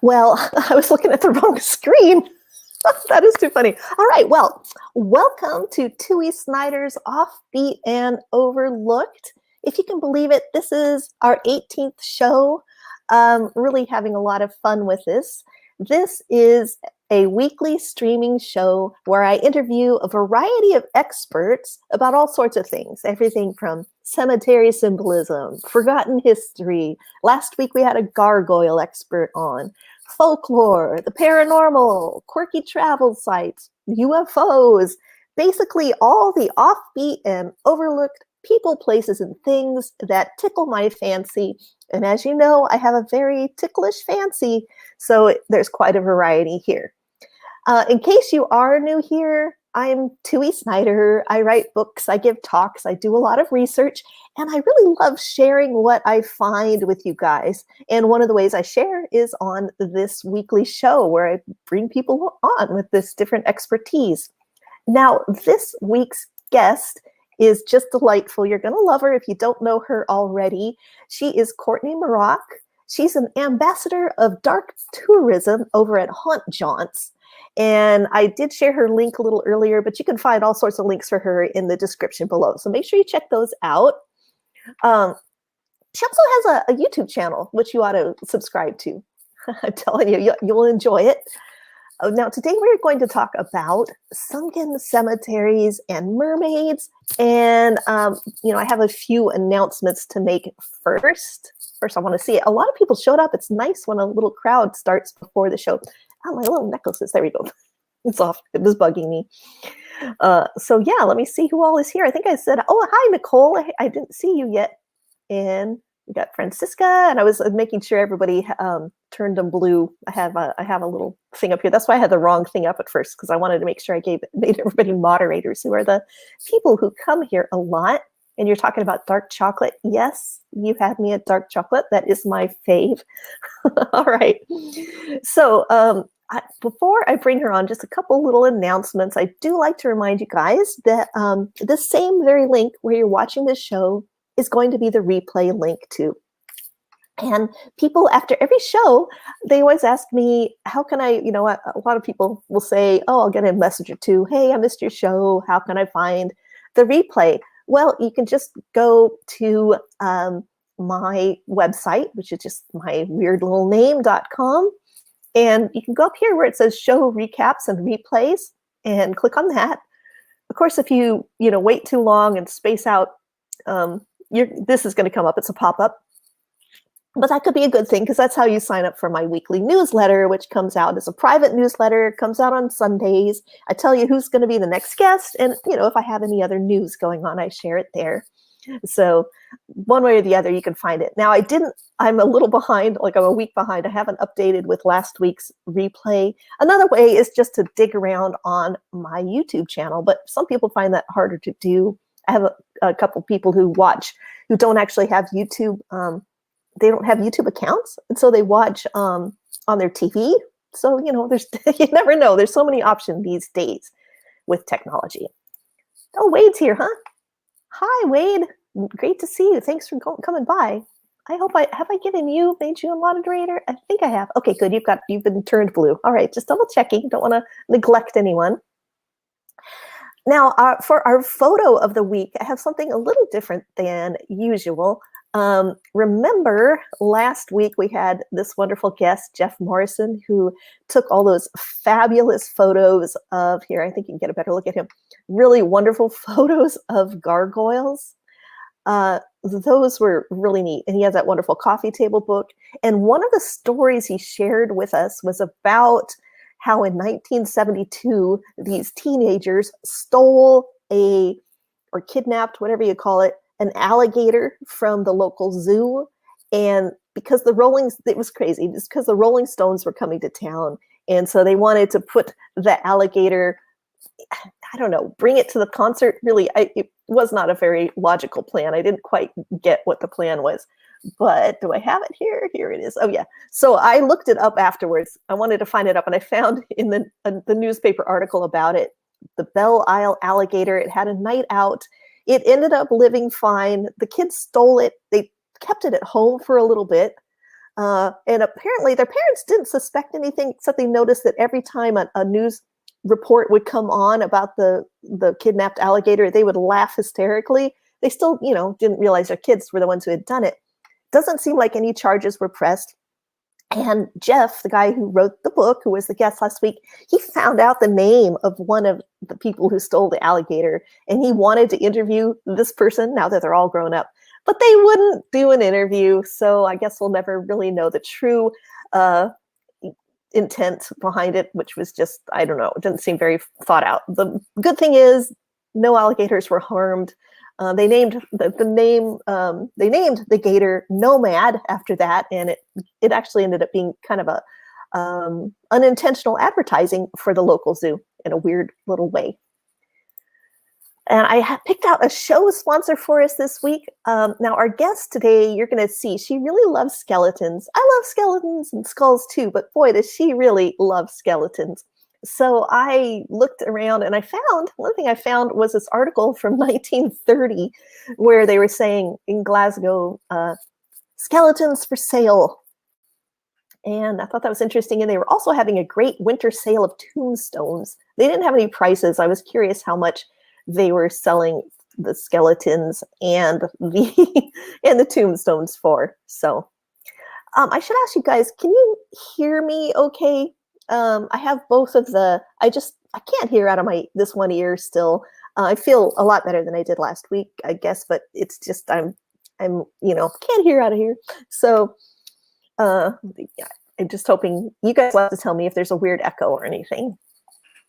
Well, I was looking at the wrong screen. That is too funny. All right, well, welcome to Tui Snider's Offbeat and Overlooked. If you can believe it, this is our 18th show. Really having a lot of fun with this. This is a weekly streaming show where I interview a variety of experts about all sorts of things, everything from cemetery symbolism, forgotten history. Last week we had a gargoyle expert on, folklore, the paranormal, quirky travel sites, UFOs, basically all the offbeat and overlooked people, places, and things that tickle my fancy. And as you know, I have a very ticklish fancy, so there's quite a variety here. In case you are new here, I'm Tui Snider. I write books, I give talks, I do a lot of research, and I really love sharing what I find with you guys. And one of the ways I share is on this weekly show where I bring people on with this different expertise. Now, this week's guest is just delightful. You're going to love her if you don't know her already. She is Courtney Mroch. She's an ambassador of dark tourism over at Haunt Jaunts. And I did share her link a little earlier, but you can find all sorts of links for her in the description below. So make sure you check those out. She also has a YouTube channel, which you ought to subscribe to. I'm telling you, you'll enjoy it. Now, today we're going to talk about sunken cemeteries and mermaids. And, I have a few announcements to make first. First, I want to see it. A lot of people showed up. It's nice when a little crowd starts before the show. Oh, my little necklaces. There we go. It's off. It was bugging me. So, yeah, let me see who all is here. I think I said, oh, hi, Nicole. I didn't see you yet. And we got Francisca. And I was making sure everybody turned them blue. I have a little thing up here. That's why I had the wrong thing up at first, because I wanted to make sure I made everybody moderators, who are the people who come here a lot. And you're talking about dark chocolate. Yes, you had me at dark chocolate. That is my fave. All right. So before I bring her on, just a couple little announcements. I do like to remind you guys that the same very link where you're watching this show is going to be the replay link too. And people, after every show, they always ask me, how can I, a lot of people will say, oh, I'll get a message or two. Hey, I missed your show. How can I find the replay? Well, you can just go to my website, which is just my weird little name.com. And you can go up here where it says show recaps and replays and click on that. Of course, if you, wait too long and space out, this is going to come up. It's a pop-up. But that could be a good thing, because that's how you sign up for my weekly newsletter, which comes out as a private newsletter. It comes out on Sundays. I tell you who's going to be the next guest. And, if I have any other news going on, I share it there. So one way or the other, you can find it. Now, I'm a little behind, like I'm a week behind. I haven't updated with last week's replay. Another way is just to dig around on my YouTube channel, but some people find that harder to do. I have a couple people who don't actually have YouTube. They don't have YouTube accounts, and so they watch on their TV. So, there's you never know. There's so many options these days with technology. Oh, Wade's here, huh? Hi, Wade. Great to see you. Thanks for coming by. I hope made you a moderator? I think I have. Okay, good. You've been turned blue. All right, just double checking. Don't want to neglect anyone. Now, for our photo of the week, I have something a little different than usual. Remember last week we had this wonderful guest, Jeff Morrison, who took all those fabulous photos of, here, I think you can get a better look at him, really wonderful photos of gargoyles. Those were really neat. And he has that wonderful coffee table book. And one of the stories he shared with us was about how in 1972, these teenagers stole or kidnapped, whatever you call it, an alligator from the local zoo. And because it was crazy, it's because the Rolling Stones were coming to town. And so they wanted to put the alligator, I don't know, bring it to the concert. Really, it was not a very logical plan. I didn't quite get what the plan was. But do I have it here? Here it is. Oh, yeah. So I looked it up afterwards. I wanted to find it up, and I found in the newspaper article about it, the Belle Isle alligator. It had a night out. It ended up living fine. The kids stole it. They kept it at home for a little bit. And apparently their parents didn't suspect anything, except they noticed that every time a news report would come on about the kidnapped alligator, they would laugh hysterically. They still, didn't realize their kids were the ones who had done it. Doesn't seem like any charges were pressed. And Jeff, the guy who wrote the book, who was the guest last week, he found out the name of one of the people who stole the alligator, and he wanted to interview this person now that they're all grown up. But they wouldn't do an interview, so I guess we'll never really know the true intent behind it, which was just, I don't know, it didn't seem very thought out. The good thing is no alligators were harmed. They named they named the gator Nomad after that, and it actually ended up being kind of a unintentional advertising for the local zoo in a weird little way. And I picked out a show sponsor for us this week. Now, our guest today, you're going to see, she really loves skeletons. I love skeletons and skulls too, but boy, does she really love skeletons. So I looked around and one thing I found was this article from 1930 where they were saying in Glasgow, skeletons for sale. And I thought that was interesting. And they were also having a great winter sale of tombstones. They didn't have any prices. I was curious how much they were selling the skeletons and the tombstones for. So I should ask you guys, can you hear me okay? I have both of I can't hear out of this one ear still. I feel a lot better than I did last week, I guess, but it's just, I'm can't hear out of here. So I'm just hoping you guys will have to tell me if there's a weird echo or anything.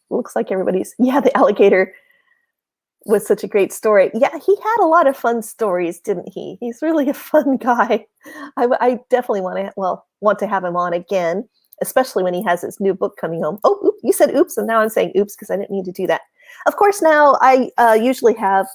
Looks like the alligator was such a great story. Yeah, he had a lot of fun stories, didn't he? He's really a fun guy. I definitely want to have him on again, especially when he has his new book coming home. Oh, oops, you said oops, and now I'm saying oops because I didn't mean to do that. Of course, now I usually have,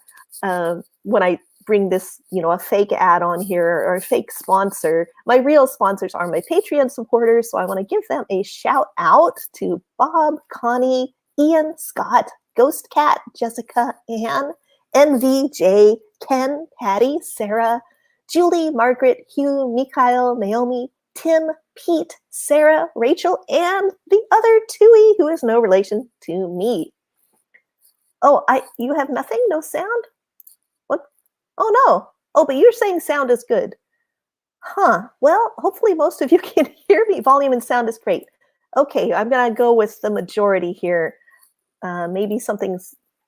when I bring this, a fake ad on here or a fake sponsor, my real sponsors are my Patreon supporters, so I want to give them a shout out to Bob, Connie, Ian, Scott, Ghost Cat, Jessica, Ann, NVJ, Ken, Patty, Sarah, Julie, Margaret, Hugh, Mikhail, Naomi, Tim, Pete, Sarah, Rachel, and the other Tui, who is no relation to me. Oh, you have nothing? No sound? What? Oh, no. Oh, but you're saying sound is good. Huh. Well, hopefully most of you can hear me. Volume and sound is great. Okay, I'm going to go with the majority here. Maybe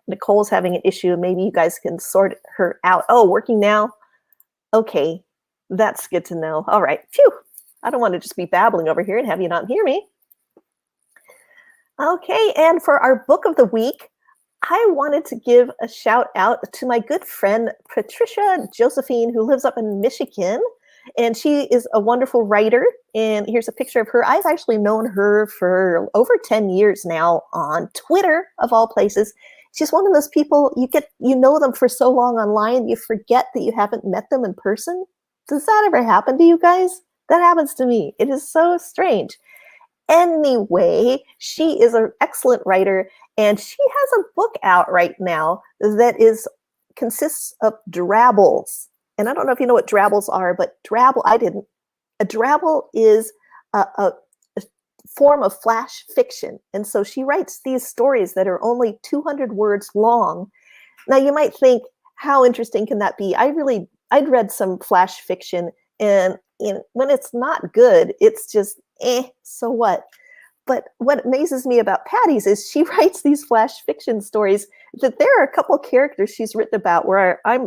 Nicole's having an issue. Maybe you guys can sort her out. Oh, working now? Okay, that's good to know. All right. Phew. I don't want to just be babbling over here and have you not hear me. Okay, and for our book of the week, I wanted to give a shout out to my good friend, Patricia Josephine, who lives up in Michigan. And she is a wonderful writer. And here's a picture of her. I've actually known her for over 10 years now on Twitter, of all places. She's one of those people, you know them for so long online, you forget that you haven't met them in person. Does that ever happen to you guys? That happens to me. It is so strange. Anyway, she is an excellent writer, and she has a book out right now that consists of drabbles. And I don't know if you know what drabbles are, but I didn't. A drabble is a form of flash fiction. And so she writes these stories that are only 200 words long. Now you might think, how interesting can that be? I'd read some flash fiction, and when it's not good, it's just, so what? But what amazes me about Patty's is she writes these flash fiction stories that there are a couple characters she's written about where I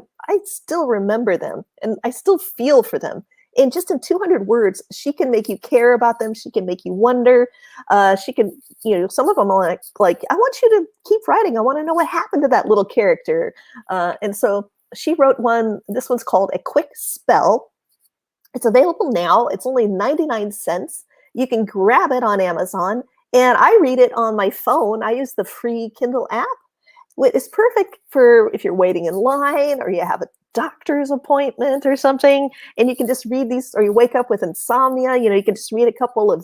still remember them and I still feel for them. And just in 200 words, she can make you care about them. She can make you wonder. She can, some of them are like, I want you to keep writing. I want to know what happened to that little character. And so she wrote one. This one's called A Quick Spell. It's available now. It's only 99 cents. You can grab it on Amazon, and I read it on my phone. I use the free Kindle app. It's perfect for if you're waiting in line or you have a doctor's appointment or something, and you can just read these, or you wake up with insomnia, you can just read a couple of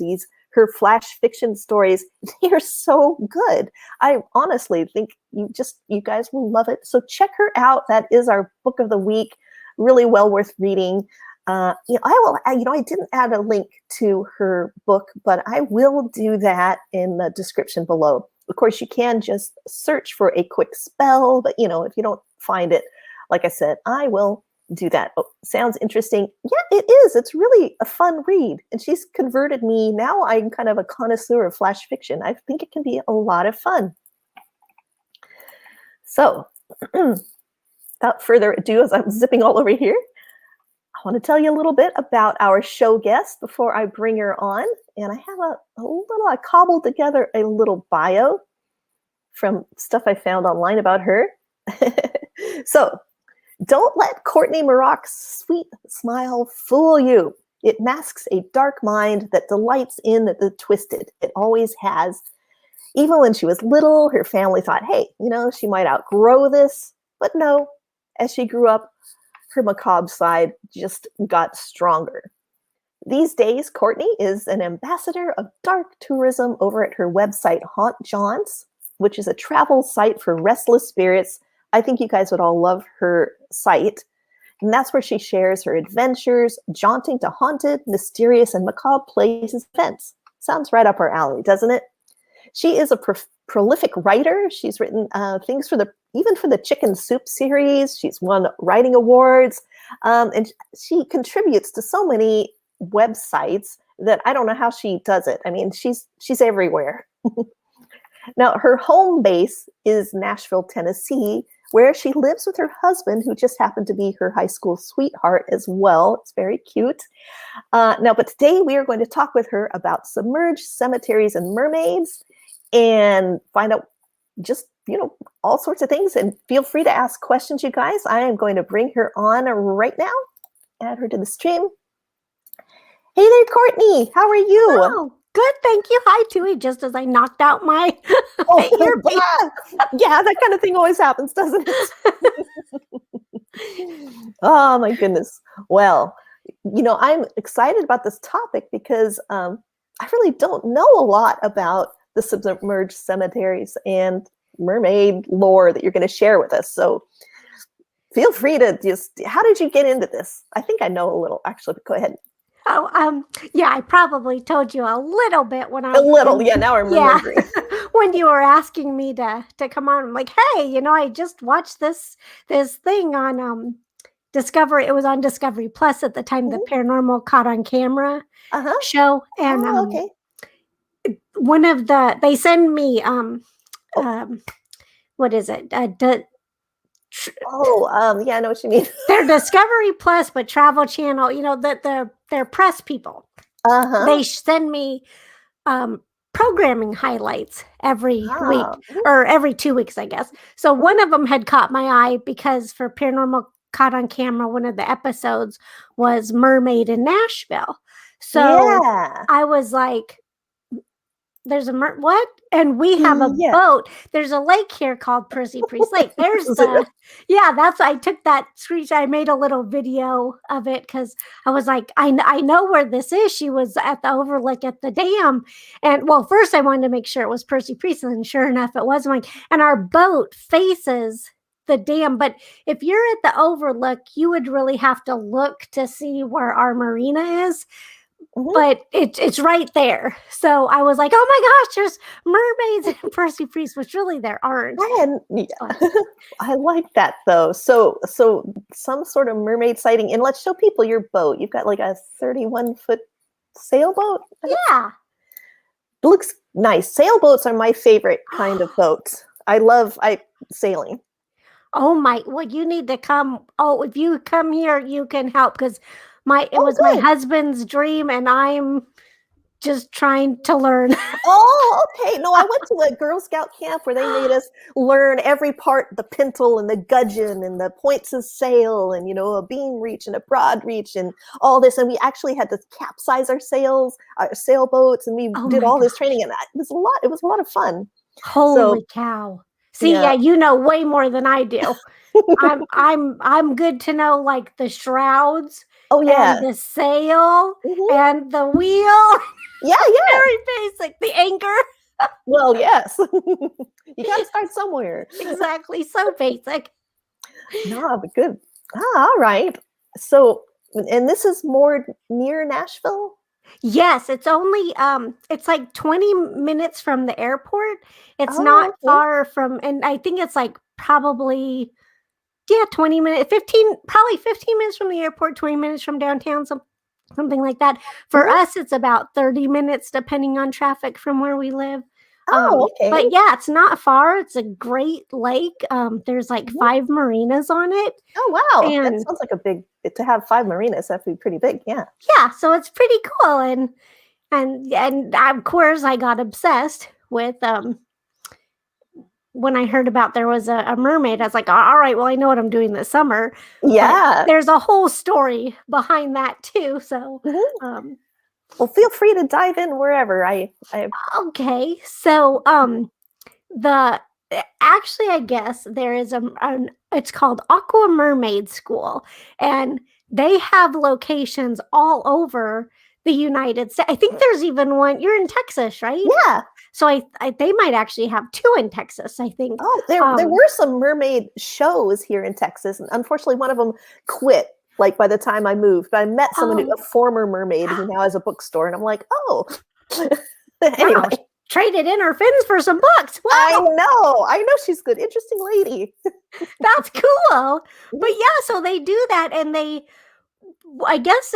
her flash fiction stories. They are so good. I honestly think you guys will love it. So check her out. That is our book of the week. Really well worth reading. I didn't add a link to her book, but I will do that in the description below. Of course, you can just search for A Quick Spell, but if you don't find it, like I said, I will do that. Oh, sounds interesting. Yeah, it is. It's really a fun read. And she's converted me. Now I'm kind of a connoisseur of flash fiction. I think it can be a lot of fun. So without further ado, as I'm zipping all over here, I want to tell you a little bit about our show guest before I bring her on. And I have I cobbled together a little bio from stuff I found online about her. So, don't let Courtney Mroch's sweet smile fool you. It masks a dark mind that delights in the twisted. It always has. Even when she was little, her family thought, hey, she might outgrow this. But no, as she grew up, her macabre side just got stronger. These days, Courtney is an ambassador of dark tourism over at her website, Haunt Jaunts, which is a travel site for restless spirits. I think you guys would all love her site. And that's where she shares her adventures, jaunting to haunted, mysterious, and macabre places and events. Sounds right up her alley, doesn't it? She is a prolific writer. She's written things even for the Chicken Soup series. She's won writing awards. And she contributes to so many websites that I don't know how she does it. I mean, she's everywhere. Now, her home base is Nashville, Tennessee, where she lives with her husband, who just happened to be her high school sweetheart as well. It's very cute. But today we are going to talk with her about submerged cemeteries and mermaids and find out just, all sorts of things. And feel free to ask questions, you guys. I am going to bring her on right now. Add her to the stream. Hey there, Courtney. How are you? Oh, good. Thank you. Hi, Tui. Just as I knocked out my earpiece. Yeah, that kind of thing always happens, doesn't it? Oh, my goodness. Well, I'm excited about this topic because I really don't know a lot about the submerged cemeteries and mermaid lore that you're going to share with us. So feel free to how did you get into this? I think I know a little, actually, but go ahead. Oh, yeah, I probably told you a little bit when I now I'm remembering. When you were asking me to come on, I'm like, hey, I just watched this thing on Discovery. It was on Discovery Plus at the time, the Paranormal Caught on Camera show. And okay. One of they send me what is it? Yeah, I know what you mean. They're Discovery Plus, but Travel Channel, they're press people. They send me programming highlights every week or every 2 weeks, I guess. So one of them had caught my eye because for Paranormal Caught on Camera, one of the episodes was Mermaid in Nashville. So I was like, there's a what? And we have a boat. There's a lake here called Percy Priest Lake. There's that's I took that screenshot. I made a little video of it because I was like, I know where this is. She was at the overlook at the dam. And well, first I wanted to make sure it was Percy Priest, and sure enough, it was. And our boat faces the dam. But if you're at the overlook, you would really have to look to see where our marina is. But it's right there. So I was like, oh my gosh, there's mermaids and Percy Priest, which really there aren't. I like that though. So some sort of mermaid sighting. And let's show people your boat. You've got like a 31-foot sailboat. Yeah. It looks nice. Sailboats are my favorite kind of boats. I love sailing. Oh my, well, you need to come. Oh, if you come here, you can help because it was my husband's dream, and I'm just trying to learn. Oh, okay. No, I went to a Girl Scout camp where they made us learn every part, the pintle and the gudgeon and the points of sail and, a beam reach and a broad reach and all this. And we actually had to capsize our sailboats, and we did all this training. And it was a lot. It was a lot of fun. Holy cow. See, you know way more than I do. I'm good to know like the shrouds. Oh yeah, and the sail and the wheel. Yeah. Very basic. The anchor. Well, yes. You got to start somewhere. Exactly. So basic. No, but good. All right. So And this is more near Nashville? Yes, it's only it's like 20 minutes from the airport. It's Oh, not okay. far from, and I think it's like probably, yeah, 20 minutes, 15, probably 15 minutes from the airport, 20 minutes from downtown, something like that. For Mhm. us, it's about 30 minutes depending on traffic from where we live. Oh, okay. But yeah, it's not far. It's a great lake. There's like Mhm. 5 marinas on it. Oh, wow. That And sounds like a big to have 5 marinas, that'd be pretty big, yeah. yeah, so it's pretty cool. And of course I got obsessed with when I heard about there was a mermaid. I was like, all right, well, I know what I'm doing this summer. But Yeah. there's a whole story behind that too. So Mhm. um Well, feel free to dive in wherever. I okay. So the actually, I guess there is it's called Aqua Mermaid School, and they have locations all over the United States. I think there's even one. You're in Texas, right? Yeah. So they might actually have 2 in Texas, I think. Oh, there were some mermaid shows here in Texas, and unfortunately, one of them quit, like, by the time I moved, but I met someone Oh, a former mermaid who now has a bookstore, and I'm like, "Oh." wow. Anyway, Traded in her fins for some books. I Wow. know she's good, interesting lady. That's cool. But Mhm, yeah, so they do that, and I guess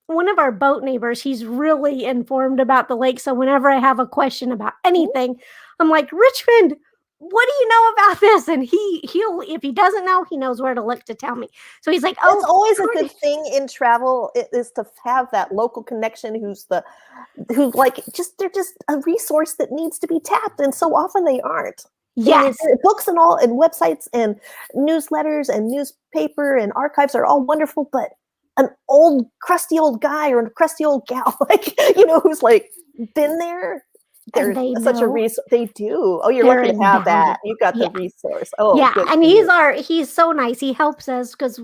one of our boat neighbors, he's really informed about the lake. So whenever I have a question about mhm. anything, I'm like, Richmond, what do you know about this? And he'll, if he doesn't know, he knows where to look to tell me. So he's like, That's oh, always a good Courtney. thing in travel, is to have that local connection who, like, they're just a resource that needs to be tapped, and so often they aren't. I mean, Yes. books and all, and websites and newsletters and newspaper and archives are all wonderful, but an old, crusty old guy or a crusty old gal, like, who's like been there, And they're they such a know resource. They do. Oh, you're they're lucky to have that. invaluable. You got the Yeah. resource. Oh, Yeah. good And for you. he's so nice. He helps us because,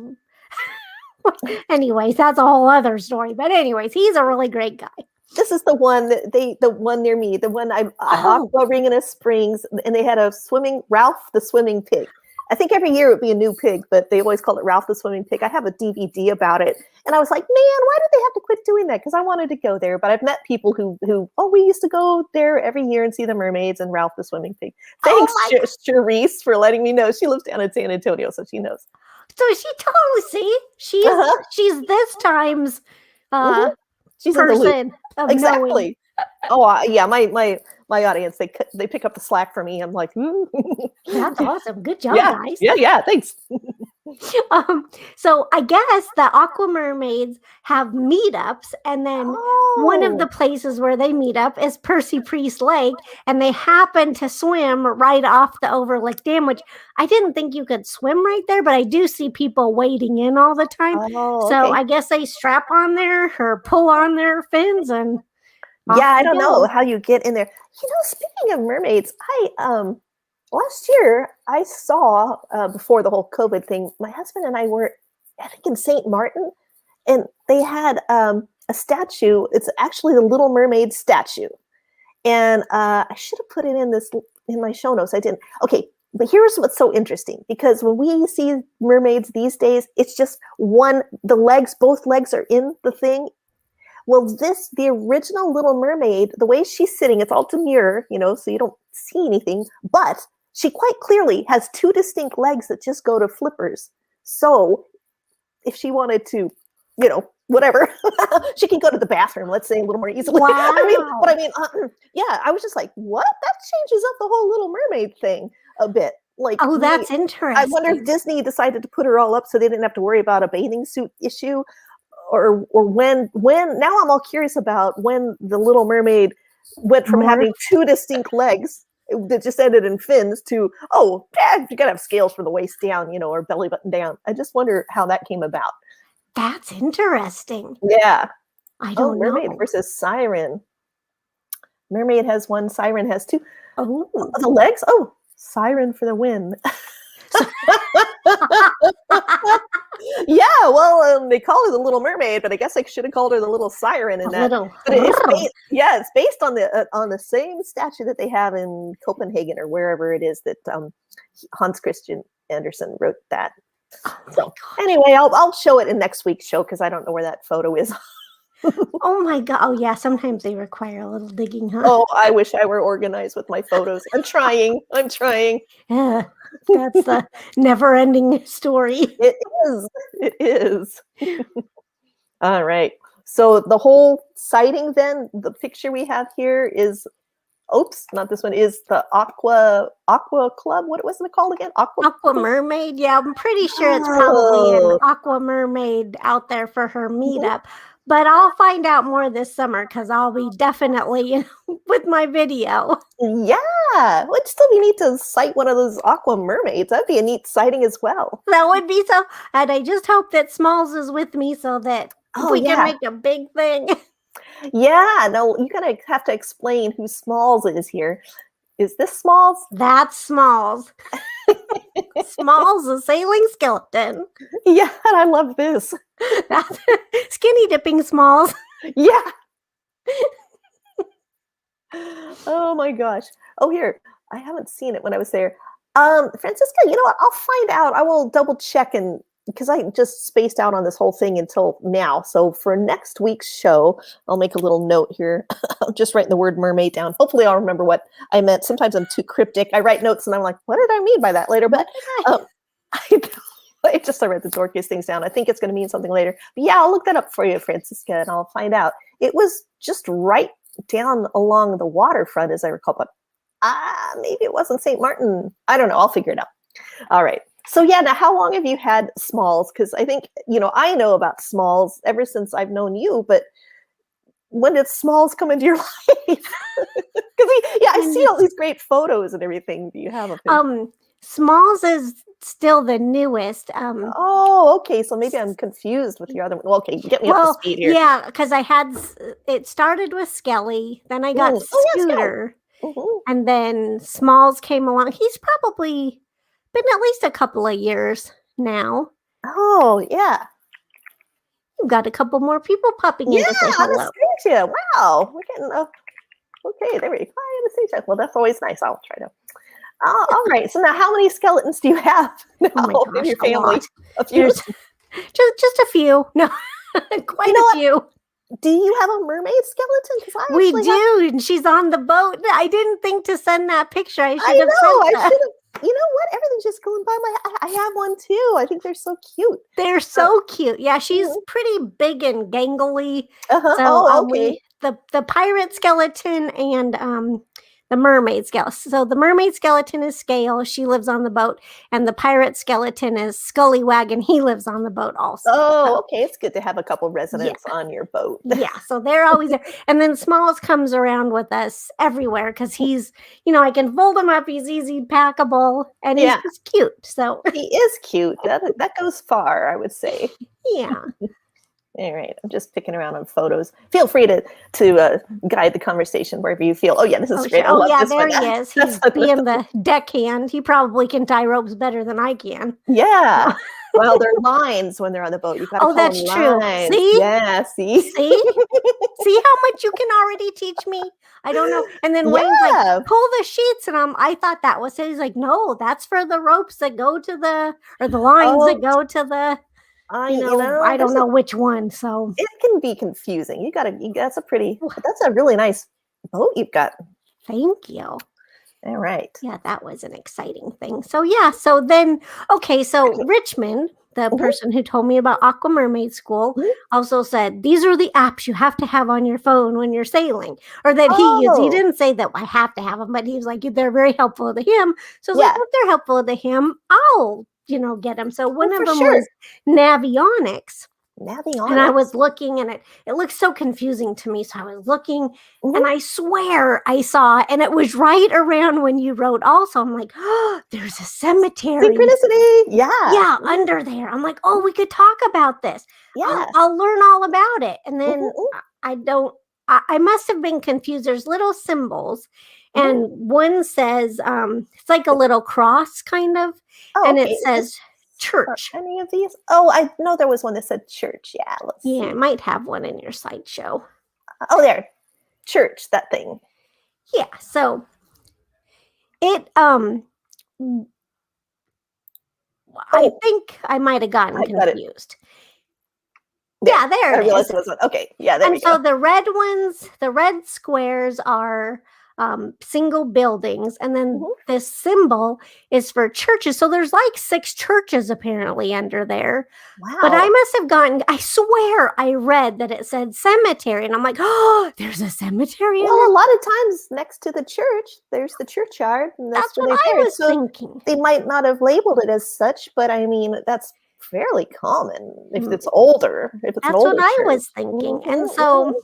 anyways, that's a whole other story. But, anyways, he's a really great guy. This is the one near me, the one I'm Oh, Aqua Ringina Springs, and they had a Ralph the swimming pig. I think every year it would be a new pig, but they always called it Ralph the swimming pig. I have a DVD about it, and I was like, man, why did they have to quit doing that? Because I wanted to go there, but I've met people who we used to go there every year and see the mermaids and Ralph the swimming pig. oh Thanks, my. Cherise, for letting me know. She lives down in San Antonio, so she knows. So she totally, see, Uh-huh. she's this time's Hmm. She's in the loop. person of knowing. Exactly. Oh, yeah, my audience, they pick up the slack for me. I'm like, That's awesome. Good job, yeah, guys. yeah, thanks. So I guess the Aqua Mermaids have meetups, and then one of the Oh, places where they meet up is Percy Priest Lake, and they happen to swim right off the Overlook Dam, which I didn't think you could swim right there, but I do see people wading in all the time. oh, So okay. I guess they strap on their or pull on their fins and Yeah, off I they don't know go. how you get in there. Speaking of mermaids, I last year I saw, before the whole COVID thing, my husband and I were, I think, in St. Martin, and they had a statue. It's actually the Little Mermaid statue, and I should have put it in my show notes. I didn't. Okay, but here's what's so interesting, because when we see mermaids these days, it's just one. Both legs are in the thing. Well, the original Little Mermaid, the way she's sitting, it's all demure, so you don't see anything, but she quite clearly has 2 distinct legs that just go to flippers. So if she wanted to, whatever, she can go to the bathroom, let's say, a little more easily. Wow. Yeah, I was just like, what? That changes up the whole Little Mermaid thing a bit. Like, Oh, that's I wonder if interesting. Disney decided to put her all up so they didn't have to worry about a bathing suit issue, or when now I'm all curious about when the Little Mermaid went from More. having 2 distinct legs that just ended in fins to, oh, you gotta have scales for the waist down, or belly button down. I just wonder how that came about. That's interesting. Yeah. I Oh, don't mermaid know. versus siren. Mermaid has 1, siren has 2. Oh. The legs, oh, siren for the win. Yeah, well, they call her the Little Mermaid, but I guess I should have called her the Little Siren in A that. little. But it's based on the same statue that they have in Copenhagen or wherever it is that Hans Christian Andersen wrote that. Oh my So gosh. anyway, I'll show it in next week's show because I don't know where that photo is. Oh my God. Oh yeah, sometimes they require a little digging, huh? Oh, I wish I were organized with my photos. I'm trying. Yeah, that's the never-ending story. It is. It is. All right. So the whole sighting then, the picture we have here is, oops, not this one, is the Aqua Club. What was it called again? Aqua Mermaid. Yeah, I'm pretty sure it's probably an Oh. Aqua Mermaid out there for her Mhm. meetup. But I'll find out more this summer because I'll be definitely with my video. Yeah. Well, it'd still be neat to sight one of those Aqua Mermaids. That'd be a neat sighting as well. That would be so. And I just hope that Smalls is with me so that Oh, we can yeah. make a big thing. Yeah. No, you're going to have to explain who Smalls is here. Is this Smalls? That's Smalls. Smalls, a sailing skeleton. Yeah, I love this. That's skinny dipping Smalls. Yeah. Oh my gosh. Oh, here. I haven't seen it when I was there. Francisca, you know what? I'll find out. I will double check and because I just spaced out on this whole thing until now. So for next week's show, I'll make a little note here. I'll just write the word mermaid down. Hopefully I'll remember what I meant. Sometimes I'm too cryptic. I write notes and I'm like, what did I mean by that later? But I just read the dorkiest things down. I think it's going to mean something later. But yeah, I'll look that up for you, Francisca, and I'll find out. It was just right down along the waterfront, as I recall. But maybe it wasn't St. Martin. I don't know. I'll figure it out. All right. So yeah, now how long have you had Smalls? Because I think, I know about Smalls ever since I've known you, but when did Smalls come into your life? Because I see all these great photos and everything that you have of him. Smalls is still the newest. Oh, okay. So maybe I'm confused with your other one. Well, okay, get me up to speed here. Yeah, because it started with Skelly, then I got Scooter, and then Smalls came along. He's probably been at least a couple of years now. Oh, yeah. You've got a couple more people popping in to say hello. Yeah, wow. We're getting okay, there we go. Well, that's always nice. I'll try to. All right. So now how many skeletons do you have now in your family? A few. Just a few. No, quite a few. Do you have a mermaid skeleton? We do, and she's on the boat. I didn't think to send that picture. I should have sent that. You know what? Everything's just going by I have one too. I think they're so cute. They're so cute. Yeah, she's pretty big and gangly. So, okay. The pirate skeleton and the mermaid skeleton. So the mermaid skeleton is Scale. She lives on the boat. And the pirate skeleton is Scullywag, and he lives on the boat also. Oh, okay. It's good to have a couple residents on your boat. Yeah, so they're always there. And then Smalls comes around with us everywhere because he's, I can fold him up. He's easy packable, and he's just cute. So he is cute. That goes far, I would say. Yeah. All right, I'm just picking around on photos. Feel free to guide the conversation wherever you feel. Oh yeah, this is great. I love this there he is. He's being the deckhand. He probably can tie ropes better than I can. Yeah. Well, they're lines when they're on the boat. You've got to that's true. Lines. See? Yeah. See? See how much you can already teach me? I don't know. And then Wayne's like, pull the sheets, and I thought that was it. He's like, no, that's for the ropes that go to the lines that go to the. I don't know which one, so it can be confusing. That's a really nice boat you've got. Thank you. All right. Yeah, that was an exciting thing. So yeah, so then so Richmond, the person who told me about Aqua Mermaid School, also said these are the apps you have to have on your phone when you're sailing, or that he used. He didn't say that I have to have them, but he was like, they're very helpful to him. So I was like, if they're helpful to him, I'll get them. So one of them was Navionics. And I was looking, and it looked so confusing to me. So I was looking, and I swear I saw, and it was right around when you wrote also. I'm like, oh, there's a cemetery. Synchronicity. Yeah. Yeah, under there. I'm like, oh, we could talk about this. Yeah. I'll learn all about it. And then I must have been confused. There's little symbols. And one says, it's like a little cross kind of. And it says church. Any of these? Oh, I know there was one that said church. Yeah. Let's see. I might have one in your slideshow. Oh, there. Church, that thing. Yeah. So it, I think I might have gotten confused. Yeah, there it is. Okay, yeah, there we go. And so the red ones, the red squares are single buildings, and then this symbol is for churches. So there's like 6 churches apparently under there. Wow. But I must have gotten, I swear I read that it said cemetery, and I'm like, oh, there's a cemetery. Well, a lot of times next to the church, there's the churchyard, and that's what I was thinking. They might not have labeled it as such, but I mean, that's fairly common if it's older. If it's that's what I was thinking. And so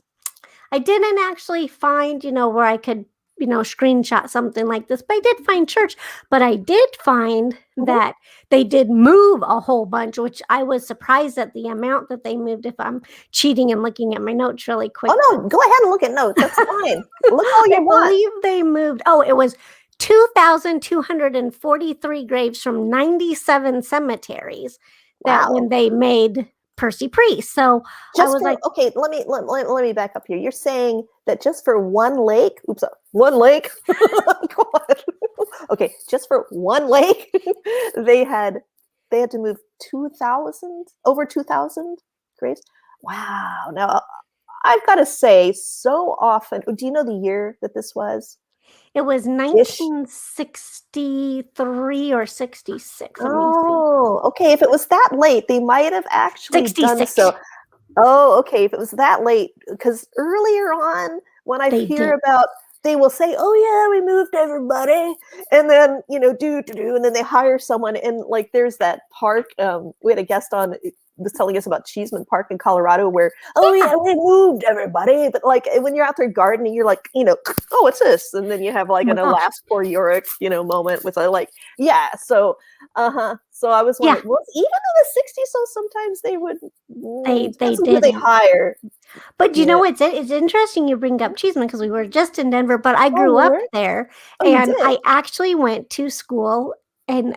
I didn't actually find, where I could, screenshot something like this, but I did find church. But I did find that they did move a whole bunch, which I was surprised at the amount that they moved. If I'm cheating and looking at my notes really quick. Oh no, go ahead and look at notes. That's fine. Look all you want. I believe they moved. Oh, it was 2,243 graves from 97 cemeteries. That when they made Percy Priest. So I was like, okay, let me back up here. You're saying that just for one lake, one lake. Okay, just for one lake, they had to move over 2,000 graves. Wow. Now I've got to say, so often. Do you know the year that this was? It was 1963 or 66. Oh, okay. If it was that late, they might have actually 66. done so. Oh, okay. If it was that late, because earlier on, when I hear about, they will say, "Oh yeah, we moved everybody," and then and then they hire someone, and like there's that park. We had a guest on. Was telling us about Cheeseman Park in Colorado, where yeah, we moved everybody, but like when you're out there gardening, you're like, oh, what's this? And then you have like an alas poor Yorick, moment with a so so I was wondering, well, even in the 60s, so sometimes they would they hire. But it's interesting you bring up Cheeseman, because we were just in Denver, but I grew up there, and I actually went to school and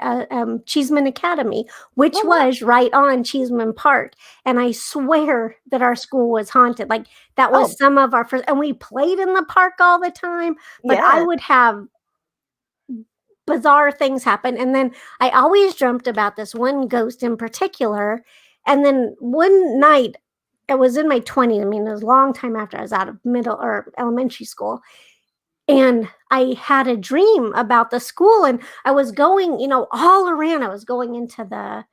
Cheeseman Academy, which was right on Cheeseman Park. And I swear that our school was haunted. Like that was some of our first, and we played in the park all the time, but I would have bizarre things happen. And then I always dreamt about this one ghost in particular. And then one night, it was in my 20s. I mean, it was a long time after I was out of middle or elementary school. And I had a dream about the school, and I was going, all around. I was going into the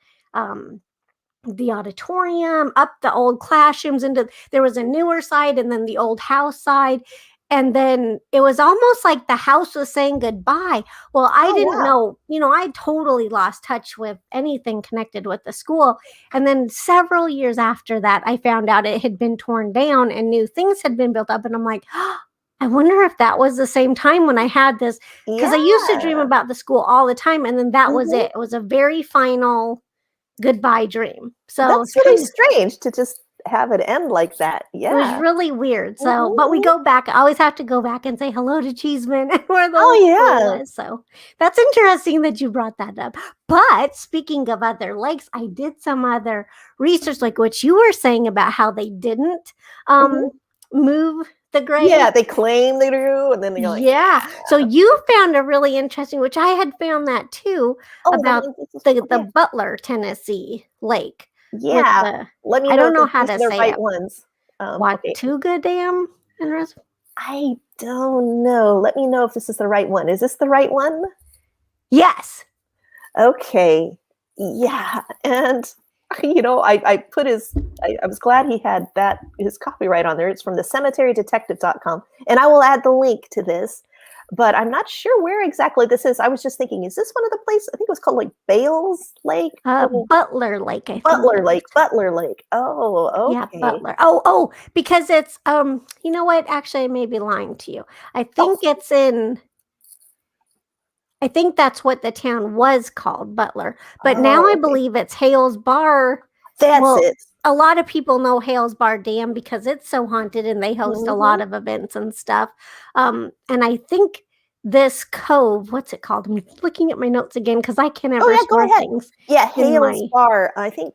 auditorium, up the old classrooms, there was a newer side, and then the old house side. And then it was almost like the house was saying goodbye. Well, I didn't know, I totally lost touch with anything connected with the school. And then several years after that, I found out it had been torn down and new things had been built up. And I'm like, I wonder if that was the same time when I had this, because I used to dream about the school all the time. And then that was it. It was a very final goodbye dream. So that's really strange to just have it end like that. Yeah. It was really weird. So, but we go back. I always have to go back and say hello to Cheeseman where the school was. So that's interesting that you brought that up. But speaking of other lakes, I did some other research, like what you were saying about how they didn't move the grave. Yeah, they claim they do, and then they're like, So you found a really interesting, which I had found that too, about the Butler, Tennessee lake. Yeah, let me know. I don't know how to say right it. Ones. Watauga Dam and I don't know. Let me know if this is the right one. Is this the right one? Yes. Okay. Yeah, and I put I was glad he had his copyright on there. It's from the cemeterydetective.com. And I will add the link to this, but I'm not sure where exactly this is. I was just thinking, is this one of the places? I think it was called like Bales Lake? Butler Lake, I think. Butler Lake. Oh, okay. Yeah, Butler. Oh, because it's, you know what? Actually, I may be lying to you. I think I think that's what the town was called, Butler. But now I believe it's Hales Bar. That's it. A lot of people know Hales Bar Dam because it's so haunted, and they host a lot of events and stuff. And I think this cove, what's it called? I'm looking at my notes again because I can never store things. Yeah, Hales Bar. I think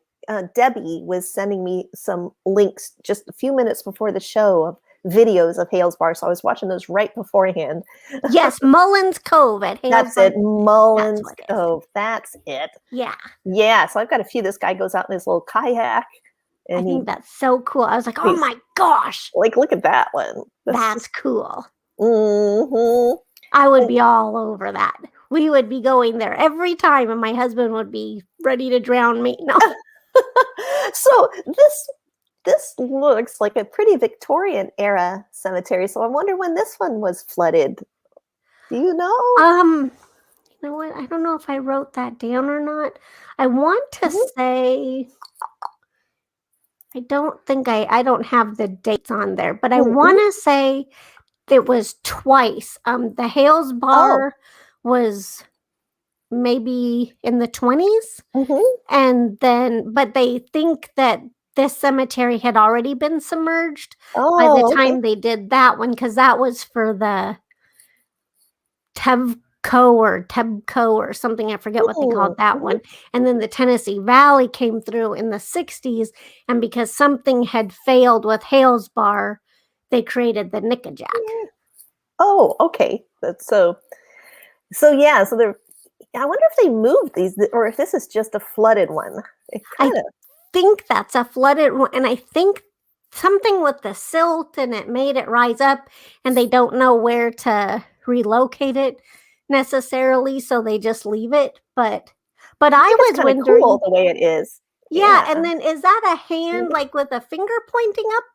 Debbie was sending me some links just a few minutes before the show of videos of Hales Bar, so I was watching those right beforehand. Yes, Mullins Cove at Hales Bar. That's it, Mullins Cove. That's it. Yeah. Yeah, so I've got a few. This guy goes out in his little kayak. And I think that's so cool. I was like, oh my gosh. Like, look at that one. That's cool. Mm-hmm. I would be all over that. We would be going there every time, and my husband would be ready to drown me. No. So this looks like a pretty Victorian era cemetery. So I wonder when this one was flooded. Do you know? You know what? I don't know if I wrote that down or not. I want to say, I don't think I don't have the dates on there, but I want to say it was twice. The Hales Bar was maybe in the 20s. And then, but they think that this cemetery had already been submerged by the time they did that one, because that was for the Tebco or something. I forget what they called that one. And then the Tennessee Valley came through in the 60s, and because something had failed with Hales Bar, they created the Nickajack. Oh, okay. That's so yeah, so they're, I wonder if they moved these, or if this is just a flooded one. I think that's a flooded one, and I think something with the silt, and it made it rise up, and they don't know where to relocate it necessarily, so they just leave it. But I was wondering, cool the way it is. Yeah, and then is that a hand like with a finger pointing up?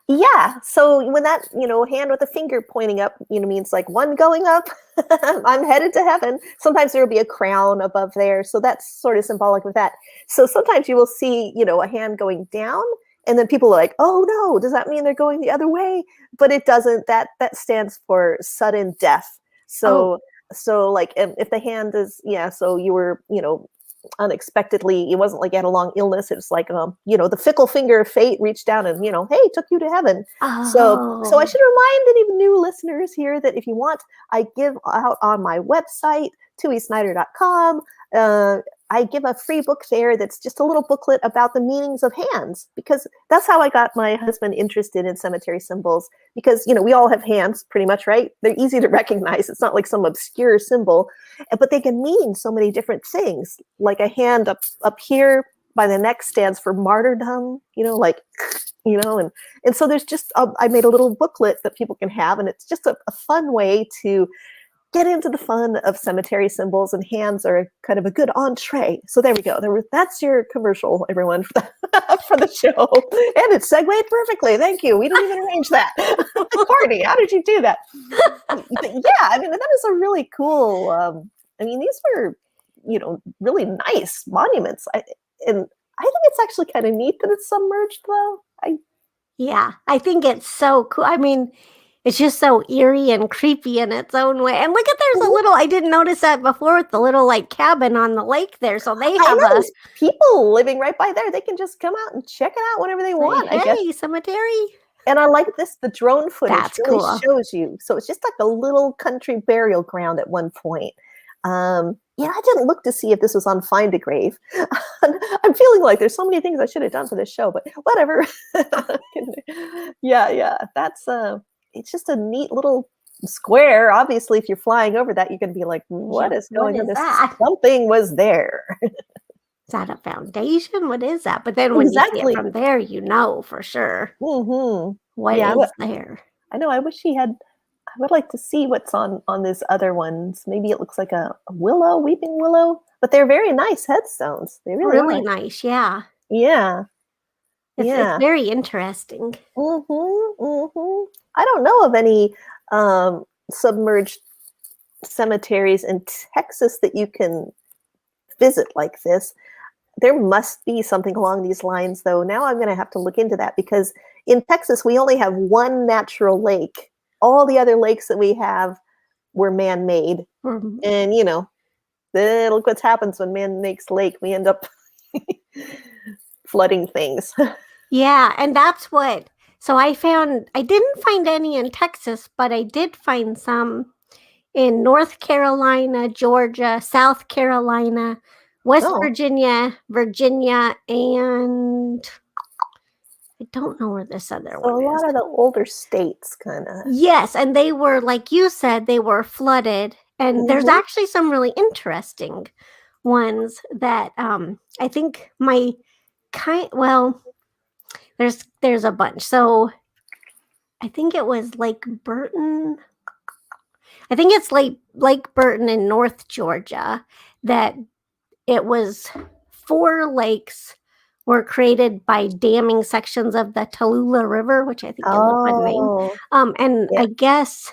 Yeah, so when that, hand with a finger pointing up, means like one going up, I'm headed to heaven. Sometimes there will be a crown above there, so that's sort of symbolic with that. So sometimes you will see, a hand going down, and then people are like, oh no, does that mean they're going the other way? But it doesn't. That stands for sudden death. So like if the hand is, so you were, unexpectedly, it wasn't like you had a long illness. It was like, the fickle finger of fate reached down and, hey, took you to heaven. So I should remind any new listeners here that if you want, I give out on my website, tuisnider.com. I give a free book there that's just a little booklet about the meanings of hands, because that's how I got my husband interested in cemetery symbols, because, we all have hands pretty much, right? They're easy to recognize. It's not like some obscure symbol, but they can mean so many different things. Like a hand up here by the neck stands for martyrdom, and so there's just, I made a little booklet that people can have, and it's just a fun way to get into the fun of cemetery symbols, and hands are kind of a good entree. So there we go. That's your commercial, everyone, for the show. And it segued perfectly. Thank you. We didn't even arrange that. Courtney, how did you do that? Yeah, that is a really cool, these were, really nice monuments. And I think it's actually kind of neat that it's submerged, though. Yeah, I think it's so cool. It's just so eerie and creepy in its own way. And look at, there's a little, I didn't notice that before, with the little cabin on the lake there. So they have people living right by there. They can just come out and check it out whenever they want. Hey, I guess. Cemetery. And I like this, the drone footage really cool. shows you. So it's just like a little country burial ground at one point. I didn't look to see if this was on Find a Grave. I'm feeling like there's so many things I should have done for this show, but whatever. Yeah. That's it's just a neat little square. Obviously, if you're flying over that, you're going to be like, what is going on? Something was there. Is that a foundation? What is that? But then when you see it from there, for sure. What is there? I know. I wish I would like to see what's on these other ones. Maybe it looks like a willow, weeping willow, but they're very nice headstones. They really nice. Yeah. Yeah. It's very interesting. I don't know of any submerged cemeteries in Texas that you can visit like this. There must be something along these lines, though. Now I'm going to have to look into that, because in Texas, we only have one natural lake. All the other lakes that we have were man-made. And, look what happens when man makes lake. We end up flooding things. Yeah, and that's what... So I didn't find any in Texas, but I did find some in North Carolina, Georgia, South Carolina, West Virginia, and I don't know where this other So one a is. lot of the older states kind of. Yes, and they were, like you said, they were flooded. And there's actually some really interesting ones that I think there's a bunch. So I think it was Lake Burton. I think it's Lake Burton in North Georgia that it was 4 lakes were created by damming sections of the Tallulah River, which I think is a fun name. And I guess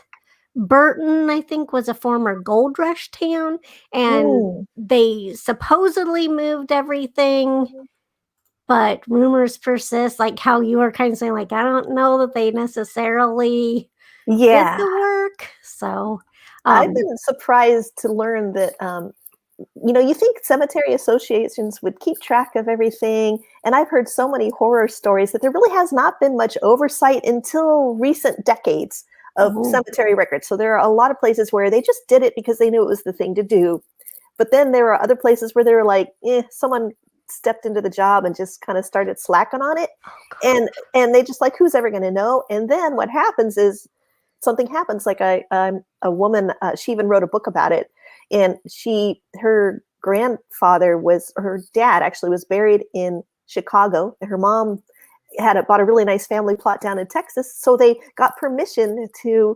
Burton, I think, was a former gold rush town, and they supposedly moved everything, but rumors persist, like how you were kind of saying, like, I don't know that they necessarily did the work. So I've been surprised to learn that you think cemetery associations would keep track of everything, and I've heard so many horror stories that there really has not been much oversight until recent decades of cemetery records. So there are a lot of places where they just did it because they knew it was the thing to do. But then there are other places where they were like, someone stepped into the job and just kind of started slacking on it. And they just like, who's ever going to know? And then what happens is something happens. Like a woman, she even wrote a book about it. And her dad actually was buried in Chicago. Her mom bought a really nice family plot down in Texas. So they got permission to,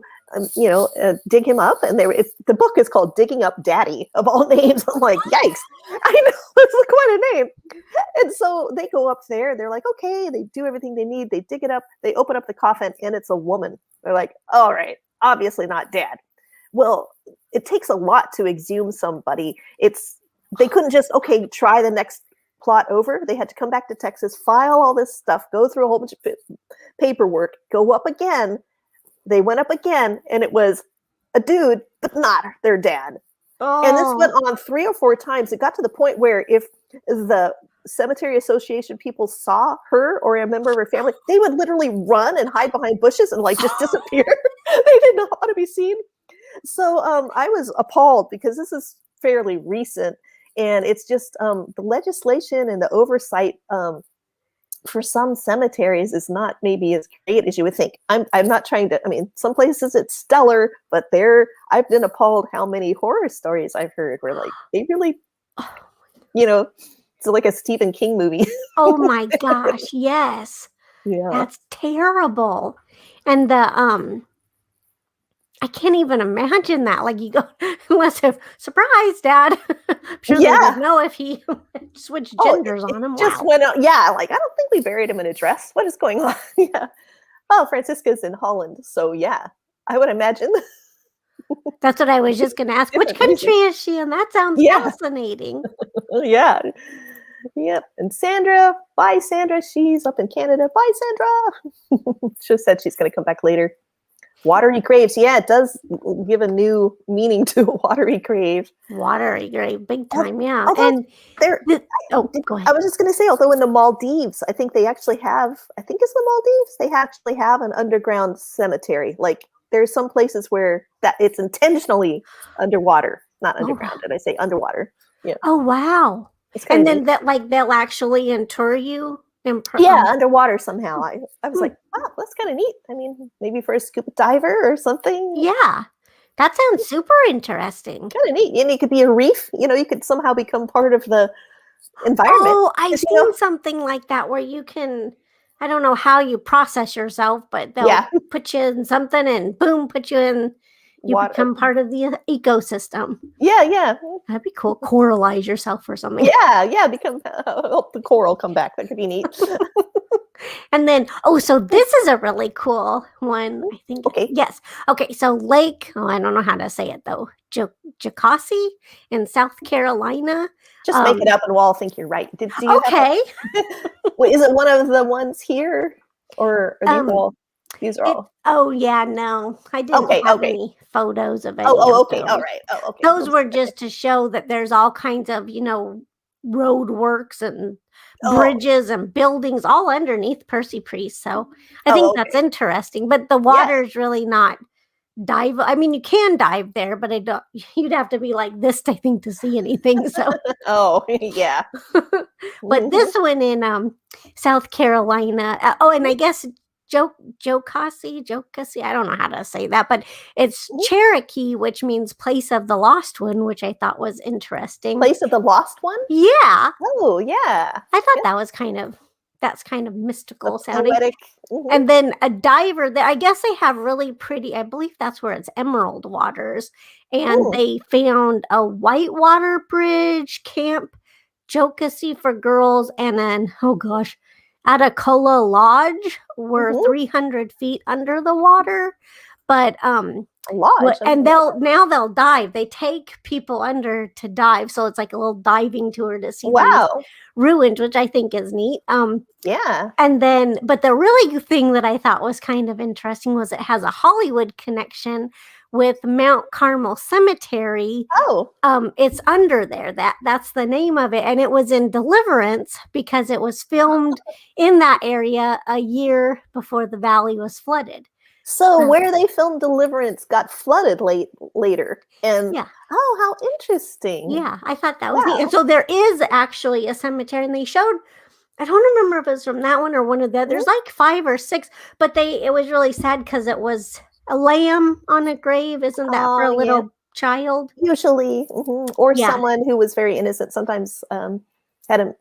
dig him up. And the book is called Digging Up Daddy, of all names. I'm like, yikes. I know, it's quite a name. And so they go up there. They're like, okay, they do everything they need. They dig it up. They open up the coffin and it's a woman. They're like, all right, obviously not Dad. Well, it takes a lot to exhume somebody. They couldn't just, try the next plot over. They had to come back to Texas, file all this stuff, go through a whole bunch of paperwork, go up again. They went up again, and it was a dude, but not their dad. And this went on 3 or 4 times. It got to the point where if the cemetery association people saw her or a member of her family, they would literally run and hide behind bushes and like just disappear. They didn't know how to be seen. So I was appalled because this is fairly recent, and it's just the legislation and the oversight for some cemeteries is not maybe as great as you would think. I'm not trying to. I mean, some places it's stellar, but I've been appalled how many horror stories I've heard where like they really, it's like a Stephen King movie. Oh my gosh, yes. Yeah. That's terrible. And I can't even imagine that. Like you go, unless have surprise, Dad. I'm sure they would know if he switched genders on him. Just went out. Yeah, like I don't think we buried him in a dress. What is going on? Yeah. Oh, Francisca's in Holland, so yeah, I would imagine. That's what I was just going to ask. Which country is she in? That sounds fascinating. Yeah. Yep. And Sandra, bye, Sandra. She's up in Canada. Bye, Sandra. She said she's going to come back later. Watery graves. Yeah, it does give a new meaning to a watery grave. Watery grave, big time, yeah. And go ahead. I was just going to say, although in the Maldives, I think they actually have, it's the Maldives, they actually have an underground cemetery. Like there's some places where that it's intentionally underwater, not underground. Did I say underwater? Yeah. Oh, wow. And then they'll actually inter you? Underwater somehow. I was like, wow, that's kind of neat. I mean, maybe for a scuba diver or something. Yeah, that sounds super interesting. Kind of neat. And it could be a reef. You could somehow become part of the environment. Oh, I've seen something like that where you can, I don't know how you process yourself, but they'll put you in something and boom, put you in. You become part of the ecosystem. Yeah. That'd be cool. Coralize yourself or something. Yeah. Help the coral come back. That could be neat. And then, so this is a really cool one, I think. Okay. Yes. Okay, so Lake, I don't know how to say it, though. Jocassee in South Carolina. Just make it up and we'll all think you're right. Do you okay. Wait, is it one of the ones here? Or are these are all? Oh, yeah, no. I didn't have any photos of any okay. of All right. Oh, okay. Those were just to show that there's all kinds of, road works and bridges and buildings all underneath Percy Priest. So I think that's interesting. But the water is really not dive. I mean, you can dive there, but you'd have to be like this, I think, to see anything. So, oh, yeah. But this one in South Carolina. And I guess Jocassee. I don't know how to say that, but it's Cherokee, which means place of the lost one, which I thought was interesting. Place of the lost one? Yeah. Oh, yeah. I thought that was that's kind of mystical sounding. Poetic. And then a diver that I guess they have really pretty, I believe that's where it's emerald waters. And they found a whitewater bridge, Camp Jocassee for girls, and then, Atacola Lodge were 300 feet under the water. But lodge. And they'll dive. They take people under to dive, so it's like a little diving tour to see these ruins, which I think is neat. Yeah. And then, but the really thing that I thought was kind of interesting was it has a Hollywood connection with Mount Carmel Cemetery. Oh. It's under there. That's the name of it. And it was in Deliverance because it was filmed in that area a year before the valley was flooded. Where they filmed Deliverance got flooded later. And how interesting. Yeah, I thought that was neat. And so there is actually a cemetery, and they showed, I don't remember if it was from that one or one of the others. There's like 5 or 6, but it was really sad because it was a lamb on a grave. Isn't that for a little child? Usually. Or someone who was very innocent, sometimes had a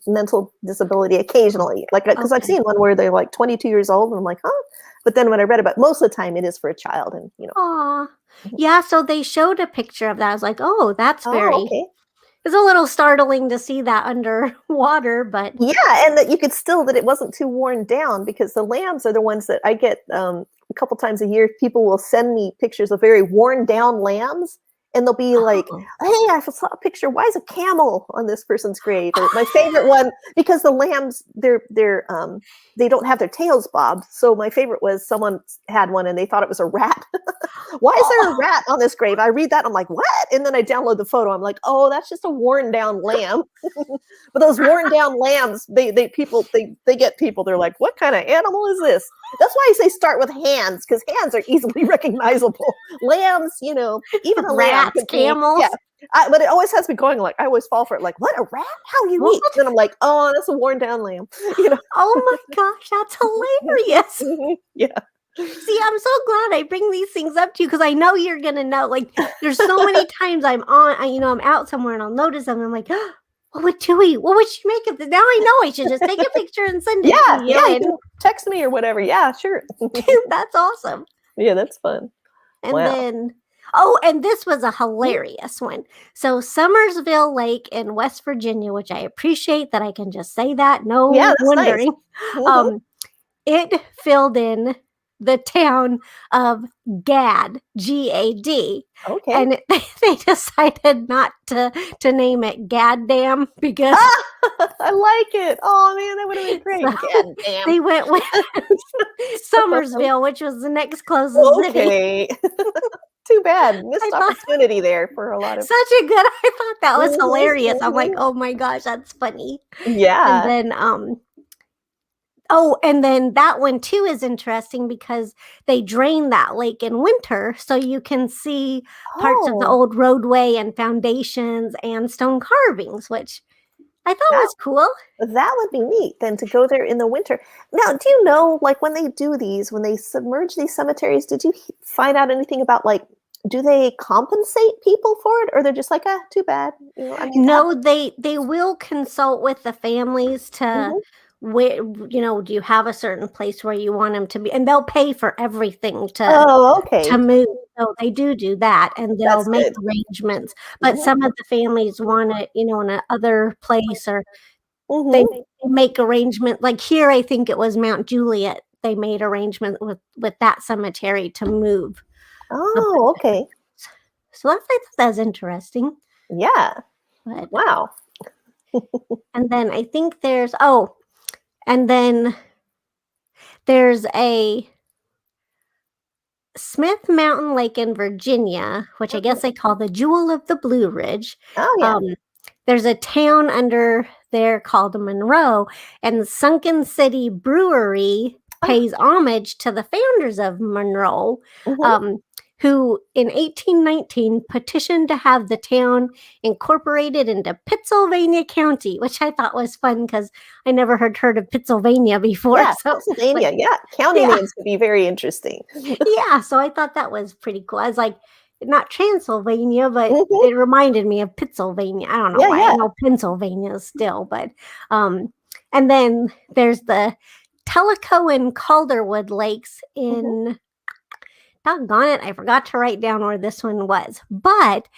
mental disability occasionally. Like, because I've seen one where they're like 22 years old, and I'm like, huh? But then when I read about most of the time, it is for a child, and Aw. Yeah, so they showed a picture of that. I was like, oh, that's very. Okay. It's a little startling to see that underwater, but and that you could still that it wasn't too worn down, because the lambs are the ones that I get a couple times a year. People will send me pictures of very worn down lambs. And they'll be like, hey, I saw a picture. Why is a camel on this person's grave? Or my favorite one, because the lambs, they don't have their tails bobbed. So my favorite was someone had one and they thought it was a rat. Why is there a rat on this grave? I read that, I'm like, what? And then I download the photo. I'm like, oh, that's just a worn down lamb. But those worn down lambs, they get people. They're like, what kind of animal is this? That's why I say start with hands, because hands are easily recognizable. Lambs, even a lamb. Camels. Yeah. But it always has me going, like, I always fall for it. Like, what, a rat? How unique. Then I'm like, oh, that's a worn down lamb. Oh my gosh, that's hilarious. Yeah. See, I'm so glad I bring these things up to you, because I know you're going to know. Like, there's so many times I'm out somewhere and I'll notice them. And I'm like, what would she make of this? Now I know I should just take a picture and send it to you. Yeah, text me or whatever. Yeah, sure. That's awesome. Yeah, that's fun. And then, and this was a hilarious one. So Summersville Lake in West Virginia, which I appreciate that I can just say that. No wondering. Nice. It filled in the town of Gad, G-A-D. Okay. And they decided not to name it Gaddam because I like it. Oh man, that would have been great. Gaddam. They went with Summersville, which was the next closest city. Too bad. Missed opportunity there for a lot of I thought that was hilarious. I'm like, oh my gosh, that's funny. Yeah. And then and then that one too is interesting because they drain that lake in winter, so you can see parts of the old roadway and foundations and stone carvings, which I thought was cool. That would be neat then, to go there in the winter. Now, do you know, like, when they do these, when they submerge these cemeteries, did you find out anything about, like, do they compensate people for it, or they're just like, too bad? No, they will consult with the families to. Do you have a certain place where you want them to be? And they'll pay for everything to move. So they do that, and they'll make arrangements. But some of the families want it, in another place, or they make arrangement. Like here, I think it was Mount Juliet. They made arrangement with that cemetery to move. Oh, okay. So I thought that was interesting. Yeah. But, wow. And then I think there's and then there's a Smith Mountain Lake in Virginia, which I guess they call the Jewel of the Blue Ridge. Oh, yeah. There's a town under there called Monroe, and the Sunken City Brewery pays homage to the founders of Monroe. who in 1819 petitioned to have the town incorporated into Pittsylvania County, which I thought was fun because I never heard of Pennsylvania before. Yeah, So, Pennsylvania. Yeah, county names could be very interesting. Yeah, so I thought that was pretty cool. I was like, not Transylvania, but it reminded me of Pennsylvania. I don't know why. I know Pennsylvania still, but and then there's the Tellico and Calderwood Lakes in doggone it, I forgot to write down where this one was. But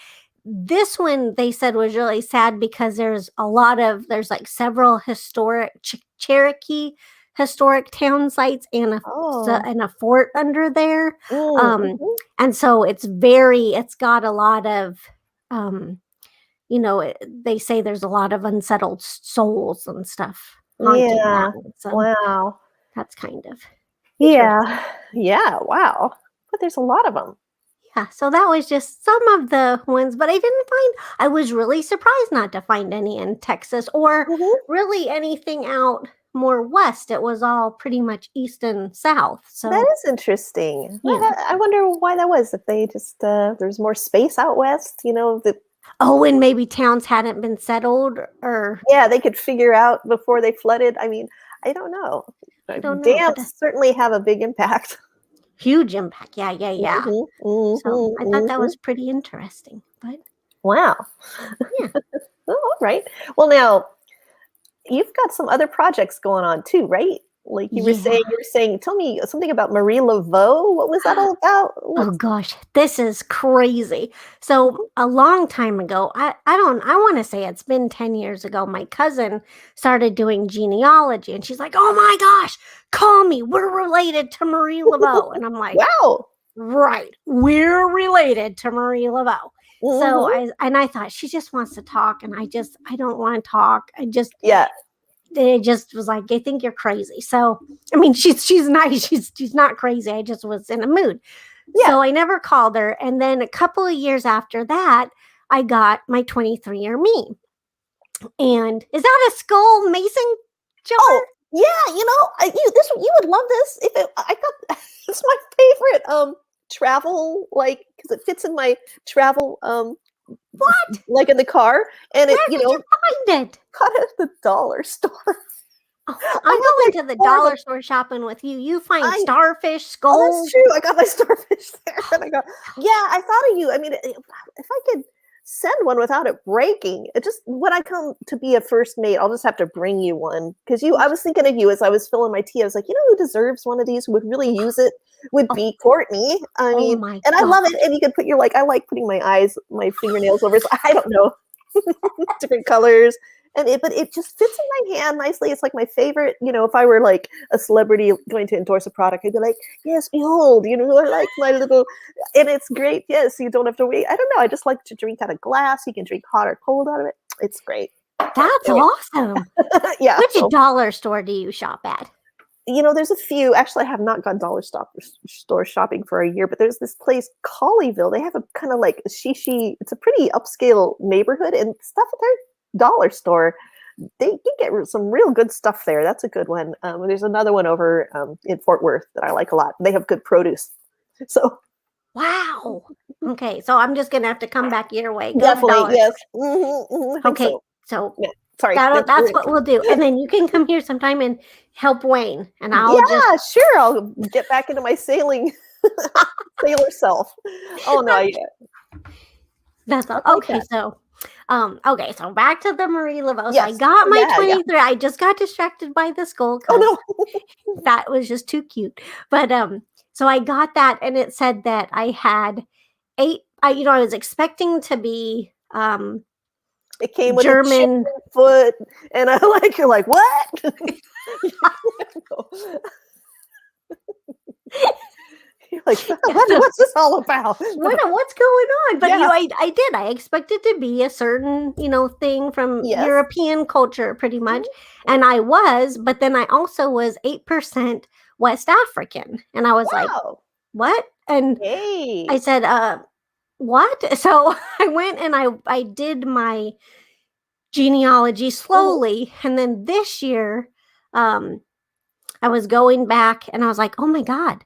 this one they said was really sad because there's like several historic Cherokee historic town sites and a fort under there. And so it's got a lot of they say there's a lot of unsettled souls and stuff haunting that. So wow, that's kind of wow, but there's a lot of them. Yeah, so that was just some of the ones, but I was really surprised not to find any in Texas or really anything out more west. It was all pretty much east and south. So that is interesting. Yeah. I wonder why that was. If they just there's more space out west, and maybe towns hadn't been settled, or they could figure out before they flooded. I mean, I don't know. Dams certainly have a big impact. Huge impact. Yeah. So I thought that was pretty interesting. But wow. Yeah. All right. Well, now you've got some other projects going on too, right? Like you were saying, tell me something about Marie Laveau. What was that all about? Oh gosh, this is crazy. So a long time ago, I want to say it's been 10 years ago, my cousin started doing genealogy and she's like, oh my gosh, call me. We're related to Marie Laveau. And I'm like, wow. Right. We're related to Marie Laveau. So I thought she just wants to talk and I don't want to talk. It just was like, I think you're crazy. So, I mean, she's nice. She's not crazy. I just was in a mood. Yeah. So I never called her. And then a couple of years after that, I got my 23andMe. And is that a skull mason jar? Oh, yeah. You would love this. It's my favorite travel, like, because it fits in my travel what? Like in the car, and Where did you find it? Got it at the dollar store. I'm going to the dollar store shopping with you. You find starfish, skulls. Oh, that's true. I got my starfish there, and I thought of you. I mean, if I could send one without it breaking, when I come to be a first mate, I'll just have to bring you one because I was thinking of you as I was filling my tea. I was like, who deserves one of these? Would really use it. Would be Courtney. I mean, and I love it. And you could put I like putting my fingernails over. I don't know, different colors. But it just fits in my hand nicely. It's like my favorite, if I were like a celebrity going to endorse a product, I'd be like, yes, behold, I like my little, and it's great. Yes, you don't have to wait. I don't know. I just like to drink out of glass. You can drink hot or cold out of it. It's great. That's awesome. Yeah. Which dollar store do you shop at? There's a few. Actually, I have not gone dollar store shopping for a year, but there's this place, Colleyville. They have a kind of like shishi. It's a pretty upscale neighborhood, and stuff at their dollar store. They can get some real good stuff there. That's a good one. There's another one over in Fort Worth that I like a lot. They have good produce. So, wow. Okay, so I'm just gonna have to come back your way. Definitely, yes. Okay, so yeah. Sorry, that's what we'll do, and then you can come here sometime and help Wayne, and sure. I'll get back into my sailor self. Oh no, that's all. Okay. So back to the Marie Laveau. Yes. So I got my 23. I just got distracted by the skull. Oh no, that was just too cute. But so I got that, and it said that I had 8. I was expecting to be it came with German a foot, and you're like, what? You're like, what's this all about? What's going on? But I expected to be a certain thing from European culture, pretty much, and I was. But then I also was 8% West African, and I was like, what? And I said, what? So I went and I did my genealogy slowly, and then this year, I was going back, and I was like, oh my God.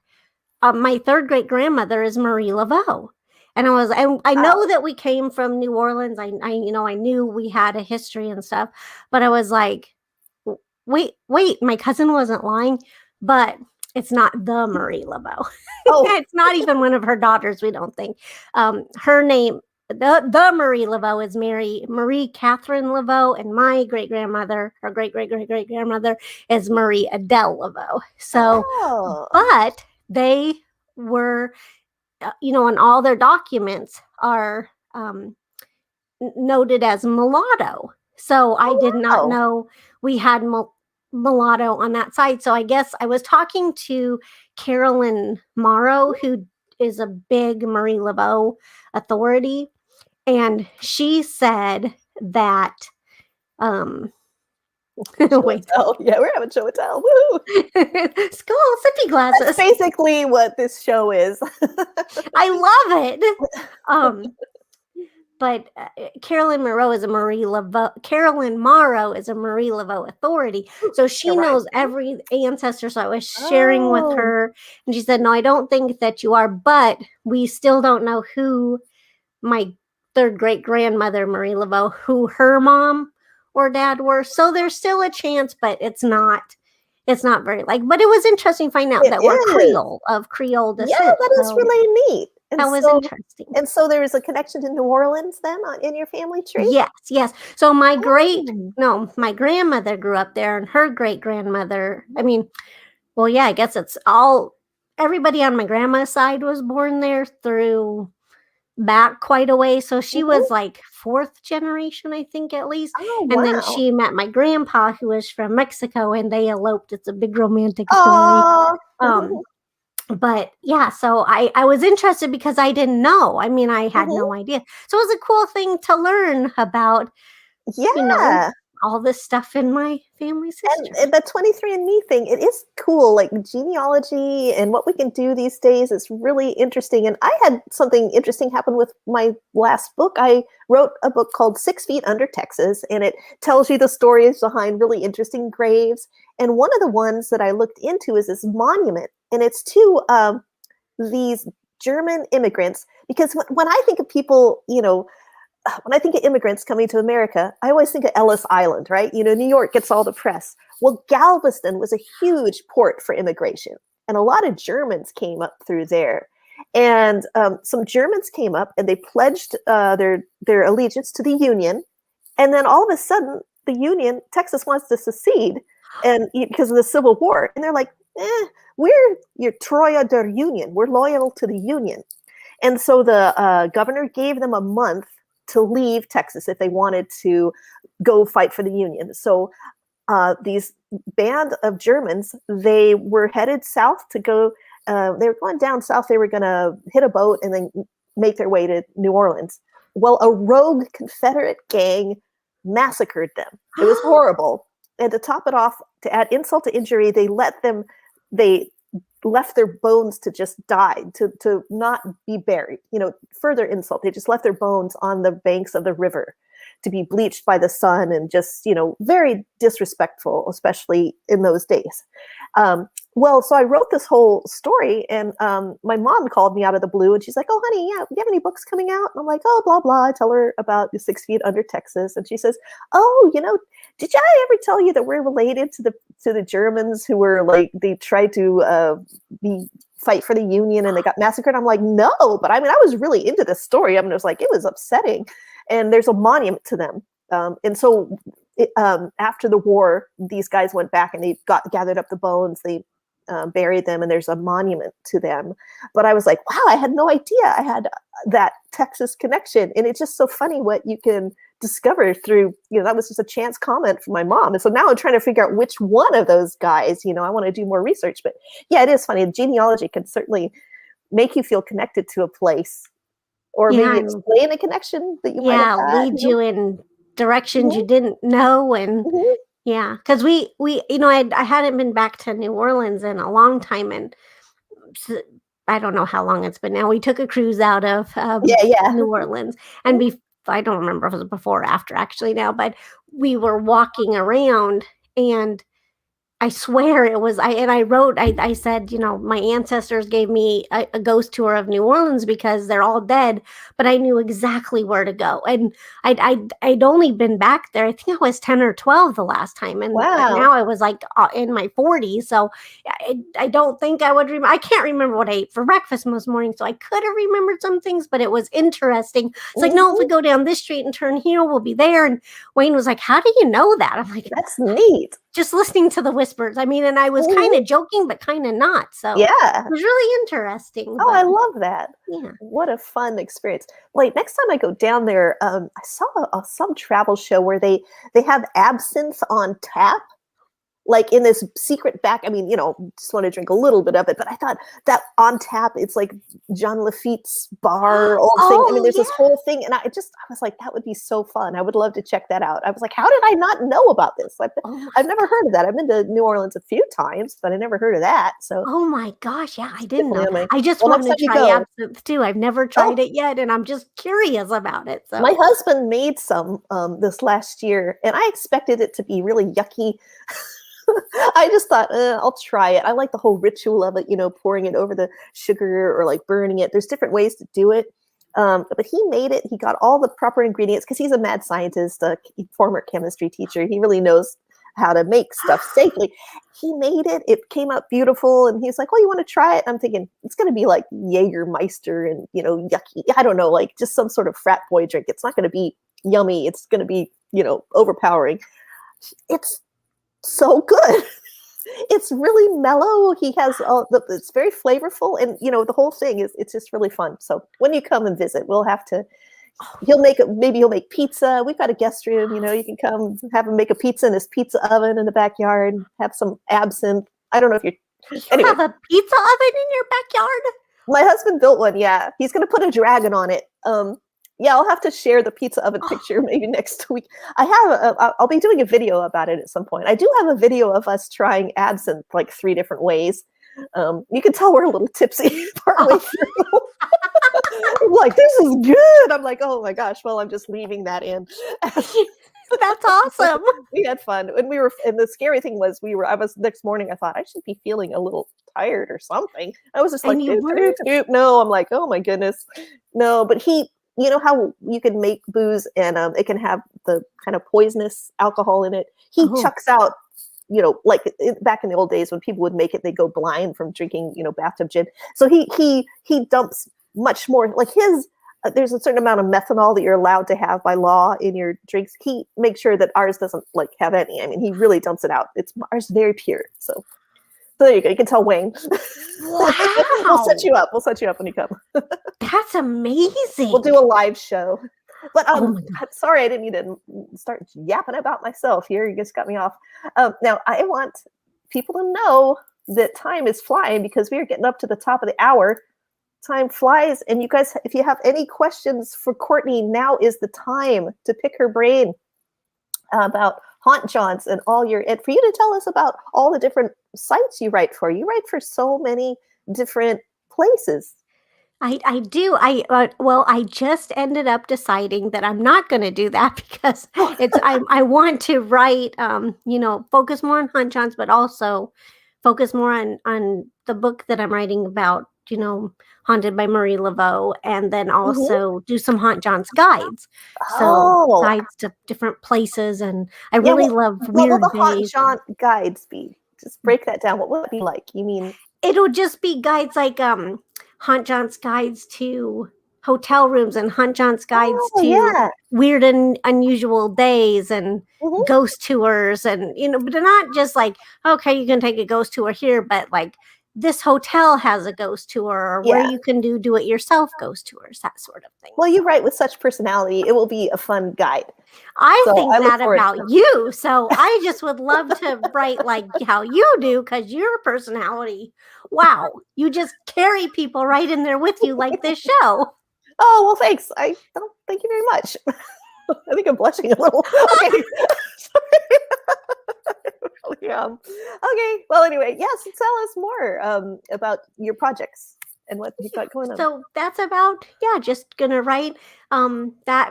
my third great grandmother is Marie Laveau. And I know that we came from New Orleans. I knew we had a history and stuff, but I was like, wait, my cousin wasn't lying, but it's not the Marie Laveau. Oh, It's not even one of her daughters, we don't think. Her name, the Marie Laveau, is Marie Catherine Laveau, and my great grandmother, her great grandmother, is Marie Adele Laveau. So, but they were, and all their documents are noted as mulatto. So I did not know we had mulatto on that side. So I guess I was talking to Carolyn Morrow, who is a big Marie Laveau authority, and she said that wait. Yeah, we're having show and tell. Woo! School sippy glasses. That's basically what this show is. I love it. But Carolyn Morrow is a Marie Laveau. Carolyn Morrow is a Marie Laveau authority, so she knows every ancestor. So I was sharing with her, and she said, "No, I don't think that you are, but we still don't know who my third great grandmother Marie Laveau, who her mom or dad were. So there's still a chance, but it's not very like. But it was interesting to find out that we're Creole descent. Yeah, that is really neat. And that was interesting. And so there is a connection to New Orleans then in your family tree? Yes. So my grandmother grew up there, and her great grandmother, I guess it's everybody on my grandma's side was born there through back quite a way. So she was like fourth generation, I think, at least. And then she met my grandpa, who was from Mexico, and they eloped. It's a big romantic story. But yeah, so I was interested because I didn't know. I had no idea. So it was a cool thing to learn about, all this stuff in my family's history. And the 23andMe thing, it is cool. Like genealogy and what we can do these days is really interesting. And I had something interesting happen with my last book. I wrote a book called 6 Feet Under Texas, and it tells you the stories behind really interesting graves. And one of the ones that I looked into is this monument, and it's to these German immigrants. Because when I think of people, when I think of immigrants coming to America, I always think of Ellis Island, right? New York gets all the press. Well, Galveston was a huge port for immigration, and a lot of Germans came up through there. And some Germans came up, and they pledged their allegiance to the Union. And then all of a sudden, the Union, Texas wants to secede, and because of the Civil War, and they're like, we're your Troya der Union. We're loyal to the Union. And so the governor gave them a month to leave Texas if they wanted to go fight for the Union. So these band of Germans, they were headed south to go, they were going down south, they were going to hit a boat and then make their way to New Orleans. Well, a rogue Confederate gang massacred them. It was horrible. And to top it off, to add insult to injury, they left their bones to just die, to not be buried. Further insult. They just left their bones on the banks of the river to be bleached by the sun, and just, very disrespectful, especially in those days. So I wrote this whole story, and my mom called me out of the blue, and she's like, "Oh, honey, yeah, do you have any books coming out?" And I'm like, "Oh, blah, blah." I tell her about the 6 Feet Under Texas, and she says, "Oh, did I ever tell you that we're related to the Germans who were like, they tried to fight for the Union and they got massacred?" I'm like, "No, but I was really into this story." It was like, it was upsetting. And there's a monument to them. And so after the war, these guys went back and they gathered up the bones. They buried them, and there's a monument to them. But I was like, wow, I had no idea I had that Texas connection. And it's just so funny what you can discover through, that was just a chance comment from my mom. And so now I'm trying to figure out which one of those guys, I want to do more research. But yeah, it is funny. Genealogy can certainly make you feel connected to a place, or maybe explain a connection that you might have had, lead you in directions you didn't know. And yeah, because we I hadn't been back to New Orleans in a long time, and I don't know how long it's been now. We took a cruise out of New Orleans, and I don't remember if it was before or after actually now, but we were walking around, and I swear it was, I said, my ancestors gave me a ghost tour of New Orleans because they're all dead, but I knew exactly where to go. And I'd only been back there. I think I was 10 or 12 the last time. And now I was like in my 40s. So I don't think I would remember. I can't remember what I ate for breakfast most mornings. So I could have remembered some things, but it was interesting. It's like, no, if we go down this street and turn here, we'll be there. And Wayne was like, how do you know that? I'm like, that's neat. Just listening to the whispers. I mean, and I was kind of joking, but kind of not. So yeah, it was really interesting. Oh, I love that. Yeah. What a fun experience. Like next time I go down there, I saw some travel show where they have absinthe on tap. Like in this secret back, I mean, just want to drink a little bit of it, but I thought that on tap, it's like John Lafitte's bar, old thing. I mean, there's this whole thing, and I was like, that would be so fun. I would love to check that out. I was like, how did I not know about this? I've never heard of that. I've been to New Orleans a few times, but I never heard of that. So, oh my gosh, yeah, I didn't know that. I just wanted to try absinthe too. I've never tried it yet, and I'm just curious about it. So my husband made some this last year, and I expected it to be really yucky. I just thought, I'll try it. I like the whole ritual of it, pouring it over the sugar or like burning it. There's different ways to do it. But he made it. He got all the proper ingredients because he's a mad scientist, a former chemistry teacher. He really knows how to make stuff safely. He made it. It came out beautiful. And he's like, oh, you want to try it? I'm thinking it's going to be like Jägermeister and, yucky. I don't know, like just some sort of frat boy drink. It's not going to be yummy. It's going to be, overpowering. It's so good. It's really mellow. He has it's very flavorful, and the whole thing it's just really fun. So when you come and visit, we'll have to. He'll make pizza. We've got a guest room. You can come have him make a pizza in his pizza oven in the backyard. Have some absinthe. I don't know if you have a pizza oven in your backyard. My husband built one. Yeah, he's going to put a dragon on it. Yeah, I'll have to share the pizza oven picture maybe next week. I'll be doing a video about it at some point. I do have a video of us trying absinthe like 3 different ways. You can tell we're a little tipsy partway through. I'm like, this is good. I'm like, oh my gosh. Well, I'm just leaving that in. That's awesome. We had fun. And the scary thing was next morning, I thought I should be feeling a little tired or something. I was just like, no, I'm like, oh my goodness. No, but you know how you can make booze and it can have the kind of poisonous alcohol in it. He chucks out, like back in the old days when people would make it, they go blind from drinking, bathtub gin. So he dumps much more. Like there's a certain amount of methanol that you're allowed to have by law in your drinks. He makes sure that ours doesn't like have any. I mean, he really dumps it out. Ours is very pure. So there you go. You can tell Wayne. Wow. We'll set you up. We'll set you up when you come. That's amazing. We'll do a live show. But I'm sorry, I didn't need to start yapping about myself here. You just got me off. Now, I want people to know that time is flying because we are getting up to the top of the hour. Time flies. And you guys, if you have any questions for Courtney, now is the time to pick her brain about haunt jaunts and and for you to tell us about all the different sites you write for. You write for so many different places. I do. I just ended up deciding that I'm not going to do that because I want to write, focus more on haunt jaunts, but also focus more on the book that I'm writing about, Haunted by Marie Laveau, and then also do some haunt jaunts guides. So guides to different places, and I really love weird What will the haunt jaunt guides be? Just break that down. What will it be like? You mean it'll just be guides like haunt jaunts guides to hotel rooms and haunt jaunts guides to weird and unusual days and ghost tours, and but they're not just like, okay, you can take a ghost tour here, but like this hotel has a ghost tour, or where you can do it yourself ghost tours, that sort of thing. Well, you write with such personality, it will be a fun guide. I think that about you. So I just would love to write like how you do, because your personality, wow, you just carry people right in there with you like this show. Oh, well, thanks. Thank you very much. I think I'm blushing a little. Okay. Okay. Well, anyway, yes, tell us more about your projects and what you've got going on. So that's about, just gonna write that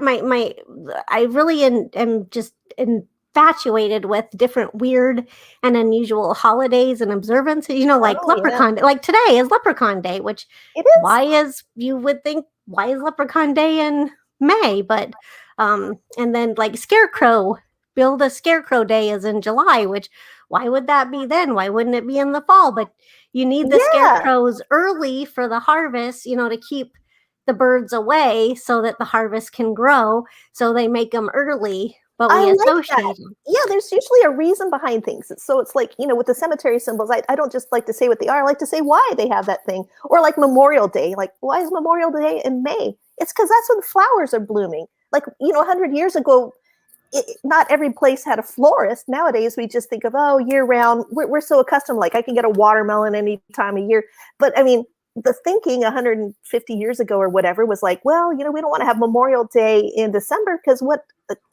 I really am just infatuated with different weird and unusual holidays and observances, you know, like Leprechaun, like today is Leprechaun Day, which it is. you would think, why is Leprechaun Day in May? But, and then like Scarecrow, Build a Scarecrow Day is in July, which why would that be then? Why wouldn't it be in the fall? But you need the scarecrows early for the harvest, you know, to keep the birds away so that the harvest can grow. So they make them early, but we associate them. Yeah, there's usually a reason behind things. So it's like, you know, with the cemetery symbols, I don't just like to say what they are. I like to say why they have that thing. Or like Memorial Day. Like, why is Memorial Day in May? It's because that's when flowers are blooming. Like, you know, 100 years ago, not every place had a florist. Nowadays, we just think of, oh, year round. We're so accustomed, like I can get a watermelon any time of year. But I mean, the thinking 150 years ago or whatever was like, well, you know, we don't want to have Memorial Day in December because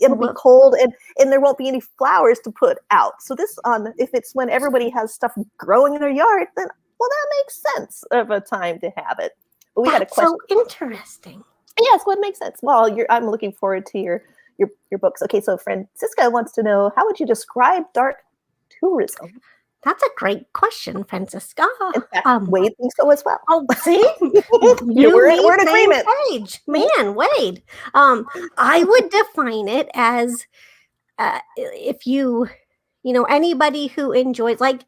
it'll be cold and there won't be any flowers to put out. So this if it's when everybody has stuff growing in their yard, then well, that makes sense of a time to have it. But we had a question. So interesting. Yes, what makes sense? Well, I'm looking forward to your books. Okay, so Francisca wants to know, how would you describe dark tourism? That's a great question, Francisca. In fact, Wade thinks so as well. Oh, see? We're in agreement. Page. Man, Wade. I would define it as if you know, anybody who enjoys, like,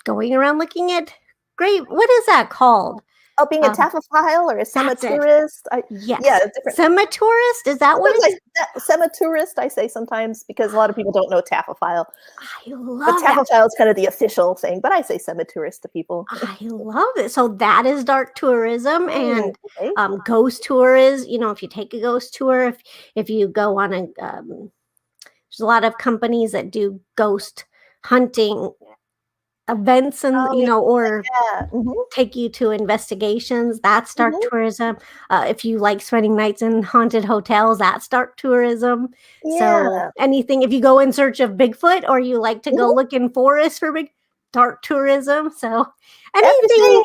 going around looking at what is that called? Oh, being a taphophile or a cemeteurist? Yes. Yeah, different. Cemeteurist? Is that what it is? Cemeteurist, I say sometimes, because a lot of people don't know taphophile. I love But taphophile is kind of the official thing, but I say cemeteurist to people. I love it. So that is dark tourism, and ghost tour is, you know, if you take a ghost tour, if you go on there's a lot of companies that do ghost hunting events and or take you to investigations. That's dark tourism. If you like spending nights in haunted hotels, that's dark tourism. So anything, if you go in search of Bigfoot or you like to go look in forests for dark tourism. So anything,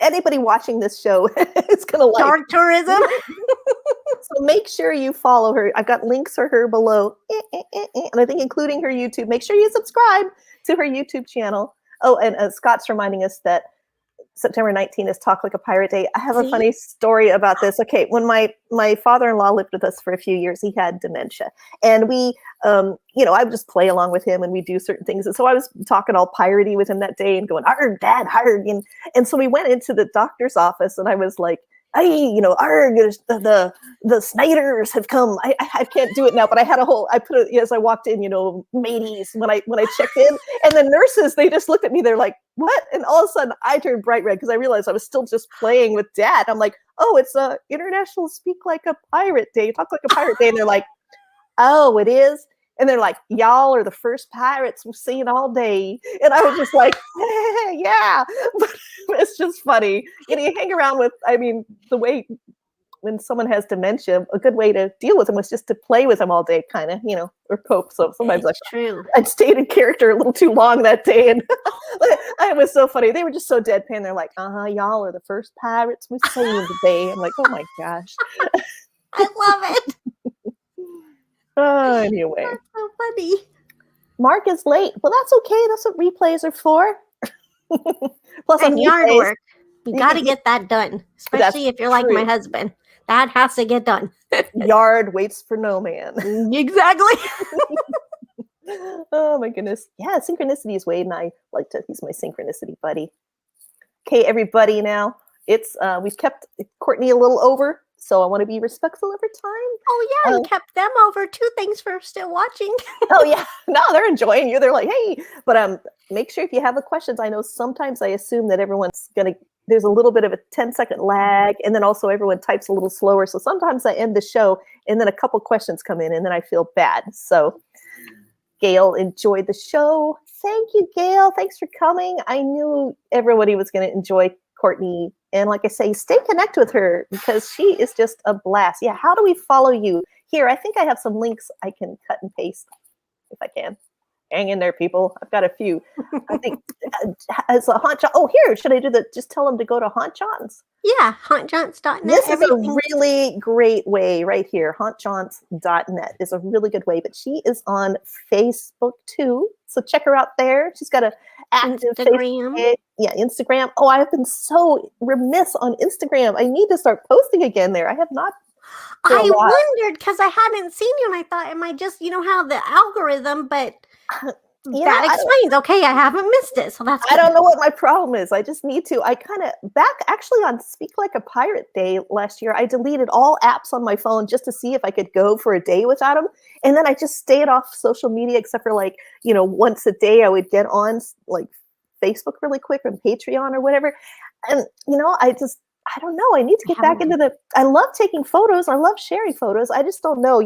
anybody watching this show is gonna like dark tourism. So make sure you follow her. I've got links for her below, and I think including her YouTube. Make sure you subscribe to her YouTube channel. Oh, and Scott's reminding us that September 19th is Talk Like a Pirate Day. I have a funny story about this. Okay, when my father-in-law lived with us for a few years, he had dementia. And we, you know, I would just play along with him and we do certain things. And so I was talking all piratey with him that day and going, "Arg, Dad, arg." And so we went into the doctor's office and I was like, "Hey, you know, arg, the Sniders have come." I can't do it now, but I put it as I walked in, you know, mateys when I checked in, and the nurses, they just looked at me. They're like, "What?" And all of a sudden, I turned bright red because I realized I was still just playing with Dad. I'm like, "Oh, it's a International Speak Like a Pirate Day, Talk Like a Pirate Day," and they're like, "Oh, it is." And they're like, "Y'all are the first pirates we've seen all day." And I was just like, yeah, but it's just funny. You know, you hang around with, I mean, the way when someone has dementia, a good way to deal with them was just to play with them all day, kind of, you know, or cope. So sometimes I'd stayed in character a little too long that day. And it was so funny. They were just so deadpan. They're like, "Y'all are the first pirates we've seen today." I'm like, oh my gosh. I love it. Anyway. That's so funny. Mark is late. Well, that's okay. That's what replays are for. Plus, and yard work. You got to get that done, especially if you're like my husband. That has to get done. Yard waits for no man. Exactly. Oh my goodness. Yeah, synchronicity is Wade, and I like to. He's my synchronicity buddy. Okay, everybody. Now we've kept Courtney a little over. So I want to be respectful of her time. Oh, yeah, you kept them over too. Thanks for still watching. Oh, yeah. No, they're enjoying you. They're like, "Hey." But make sure if you have the questions, I know sometimes I assume that everyone's going to, there's a little bit of a 10-second lag. And then also everyone types a little slower. So sometimes I end the show and then a couple questions come in and then I feel bad. So Gail enjoyed the show. Thank you, Gail. Thanks for coming. I knew everybody was going to enjoy Courtney. And like I say, stay connected with her because she is just a blast. Yeah, how do we follow you? Here, I think I have some links I can cut and paste if I can. Hang in there, people. I've got a few. I think as a Haunt John. Oh, here, should I do just tell them to go to Haunt John's? Yeah, hauntjaunts.net. This is a Everything. really great way right here. Hauntjaunts.net is a really good way, but she is on Facebook too. So check her out there. She's got an active Instagram. Facebook, yeah, Instagram. Oh, I've been so remiss on Instagram. I need to start posting again there. I have not. I wondered because I hadn't seen you and I thought, am I just, how the algorithm, but that explains. Okay, I haven't missed it. So that's good. I don't know what my problem is. I just need to. I kind of back actually on Speak Like a Pirate Day last year, I deleted all apps on my phone just to see if I could go for a day without them. And then I just stayed off social media except for like, once a day I would get on like Facebook really quick or Patreon or whatever. And, I don't know. I need to get back into I love taking photos. I love sharing photos. I just don't know.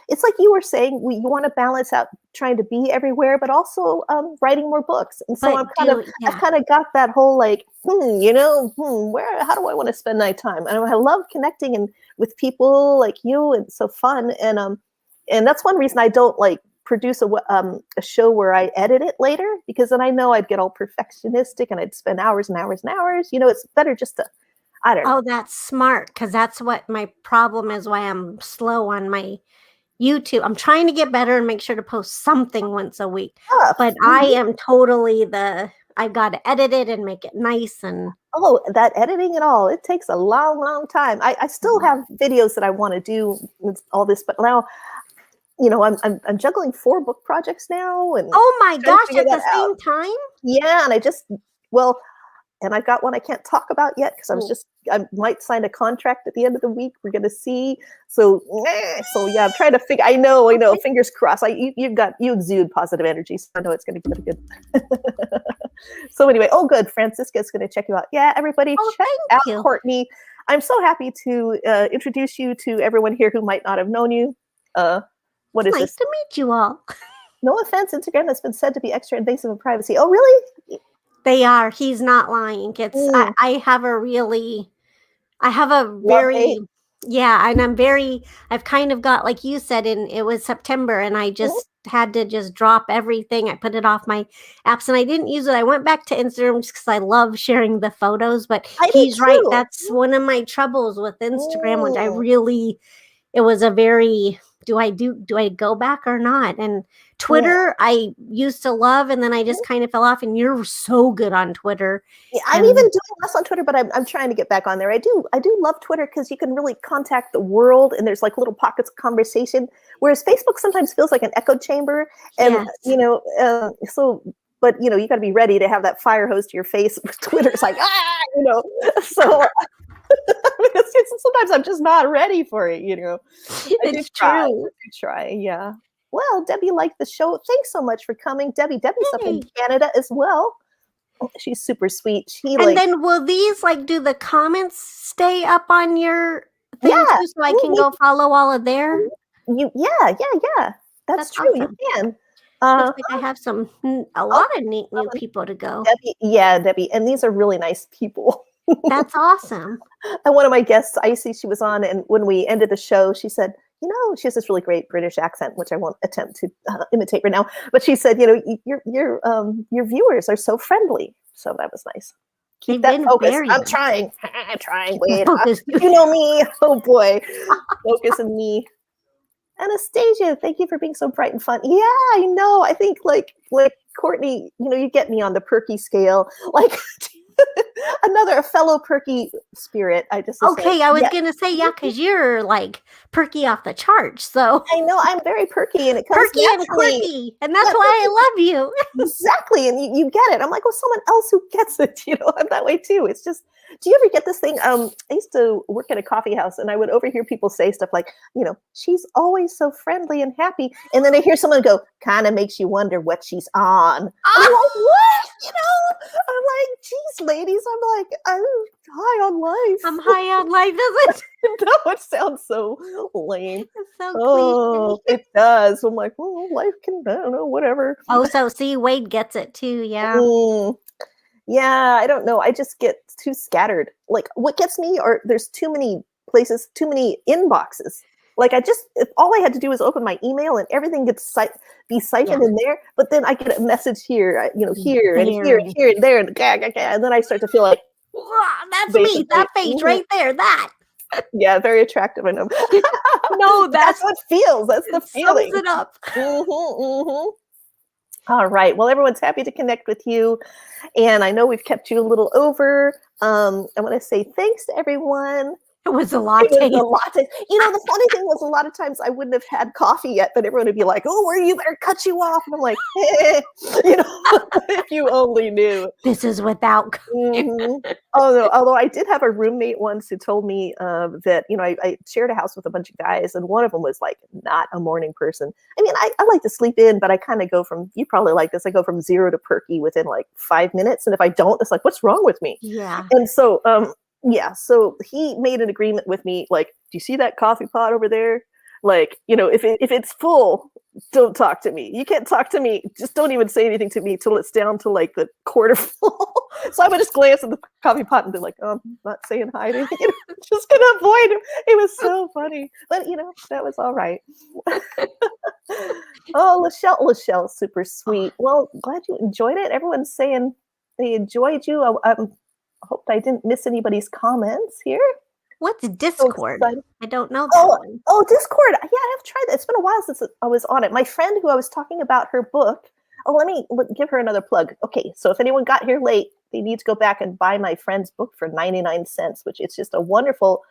It's like you were saying, you want to balance out trying to be everywhere, but also writing more books. And so I've kind of got that whole like, how do I want to spend my time? And I love connecting with people like you. And it's so fun. And that's one reason I don't like produce a show where I edit it later, because then I know I'd get all perfectionistic and I'd spend hours and hours and hours. It's better just to, I don't know. Oh, that's smart, because that's what my problem is, why I'm slow on my YouTube. I'm trying to get better and make sure to post something once a week. But I am totally I've got to edit it and make it nice. And that editing and all, it takes a long, long time. I still have videos that I want to do with all this, but now, I'm juggling 4 book projects now. And oh my gosh, at the same time? Yeah, and I've got one I can't talk about yet because I might sign a contract at the end of the week. We're going to see. So yeah, I'm trying to figure. I know. Fingers crossed. You exude positive energy, so I know it's going to be good. So anyway, good. Francisca's going to check you out. Yeah, everybody, check out Courtney. I'm so happy to introduce you to everyone here who might not have known you. What is this? Nice to meet you all. No offense, Instagram has been said to be extra invasive of privacy. Oh, really? They are. He's not lying. It's I have a very and I've kind of got, like you said, it was September and I just had to just drop everything. I put it off my apps and I didn't use it. I went back to Instagram just because I love sharing the photos, but he's right. That's one of my troubles with Instagram, which it was a very, do I go back or not? And Twitter, I used to love, and then I just kind of fell off. And you're so good on Twitter. Yeah, I'm even doing less on Twitter, but I'm trying to get back on there. I do love Twitter because you can really contact the world, and there's like little pockets of conversation. Whereas Facebook sometimes feels like an echo chamber, and but you got to be ready to have that fire hose to your face. Twitter's like so. Sometimes I'm just not ready for it, It's true. I try, yeah. Well, Debbie liked the show. Thanks so much for coming, Debbie. Debbie's up in Canada as well. She's super sweet. Then will these do the comments stay up on your thing too, so I can go follow all of their? Yeah. That's true. Awesome. You can. Looks like I have a lot of neat new people to go. Debbie, and these are really nice people. That's awesome. And one of my guests, Icy, she was on, and when we ended the show, she said, she has this really great British accent, which I won't attempt to imitate right now. But she said, your viewers are so friendly. So that was nice. Keep that focus. I'm trying. Wait, you know me. Oh boy, focus on me. Anastasia, thank you for being so bright and fun. Yeah, I know. I think like Courtney, you get me on the perky scale, like. A fellow perky spirit. I was gonna say because you're like perky off the charts. So I know I'm very perky, and it comes perky and quirky, and that's why I love you. Exactly, and you get it. I'm like, someone else who gets it. I'm that way too. It's just, do you ever get this thing? I used to work at a coffee house, and I would overhear people say stuff like, she's always so friendly and happy, and then I hear someone go, kind of makes you wonder what she's on. I'm like, what? I'm like, geez, ladies. I'm like, I'm high on life. I'm high on life, does it? No, it sounds so lame. It's so cliche. It does. I'm like, life can, I don't know, whatever. So see, Wade gets it too, yeah. Yeah, I don't know. I just get too scattered. Like, what gets me are there's too many places, too many inboxes. Like, if all I had to do was open my email and everything gets siphoned in there, but then I get a message here, here and here and here and there, and then I start to feel like, That's me. That face right there. That. Yeah, very attractive. I know. No, That's what feels. That's the feeling. Sums it up. All right. Well, everyone's happy to connect with you. And I know we've kept you a little over. I want to say thanks to everyone. It was a lot. It was a lot. The funny thing was a lot of times I wouldn't have had coffee yet, but everyone would be like, "Oh, you better cut you off." And I'm like, if you only knew. This is without. Oh, no. Although I did have a roommate once who told me that, I shared a house with a bunch of guys, and one of them was like not a morning person. I mean, I like to sleep in, but I kind of go from, you probably like this, I go from 0 to perky within like 5 minutes. And if I don't, it's like, what's wrong with me? Yeah. And so, so he made an agreement with me, like, do you see that coffee pot over there? Like, if it's full, don't talk to me. You can't talk to me. Just don't even say anything to me till it's down to like the quarter full. So I would just glance at the coffee pot and be like, oh, I'm not saying hi to him. Just gonna avoid him. It was so funny. But that was all right. Oh, Lachelle, super sweet. Well, glad you enjoyed it. Everyone's saying they enjoyed you. I hope I didn't miss anybody's comments here. What's Discord? I don't know that one. Oh, Discord. Yeah, I've tried that. It's been a while since I was on it. My friend who I was talking about her book. Oh, let me give her another plug. Okay, so if anyone got here late, they need to go back and buy my friend's book for 99 cents, which it's just a wonderful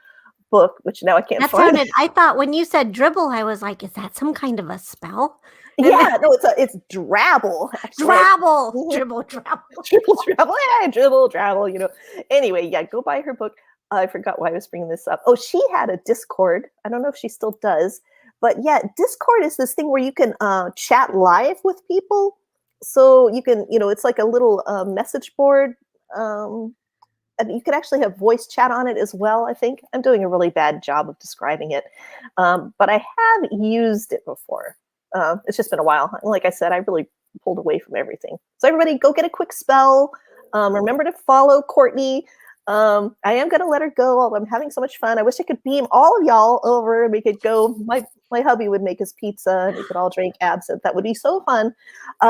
book, which now I can't find. I thought when you said dribble, I was like, is that some kind of a spell? Yeah, no, it's drabble. Drabble. Dribble, drabble. Dribble, drabble. Yeah, dribble, drabble, Anyway, yeah, go buy her book. I forgot why I was bringing this up. Oh, she had a Discord. I don't know if she still does. But yeah, Discord is this thing where you can chat live with people. So you can, it's like a little message board. And you can actually have voice chat on it as well, I think. I'm doing a really bad job of describing it. But I have used it before. It's just been a while. Like I said, I really pulled away from everything. So everybody go get a quick spell. Remember to follow Courtney. I am going to let her go, although I'm having so much fun. I wish I could beam all of y'all over and we could go. My hubby would make us pizza and we could all drink absinthe. That would be so fun.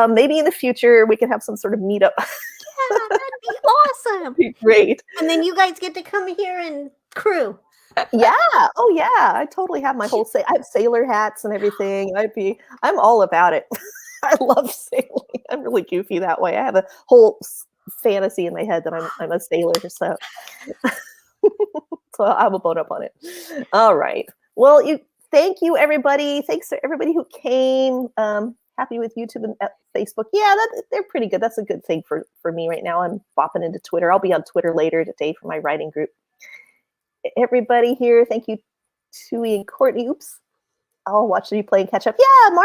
Maybe in the future we could have some sort of meetup. Yeah, that'd be awesome. That'd be great. And then you guys get to come here and crew. Yeah. Oh yeah. I totally have my whole I have sailor hats and everything. I'm all about it. I love sailing. I'm really goofy that way. I have a whole fantasy in my head that I'm a sailor, so so I will boat up on it. All right. Well, thank you everybody. Thanks to everybody who came. Happy with YouTube and Facebook. Yeah, they're pretty good. That's a good thing for me right now. I'm bopping into Twitter. I'll be on Twitter later today for my writing group. Everybody here, thank you, Tui and Courtney. Oops, I'll watch you play and catch up. Yeah,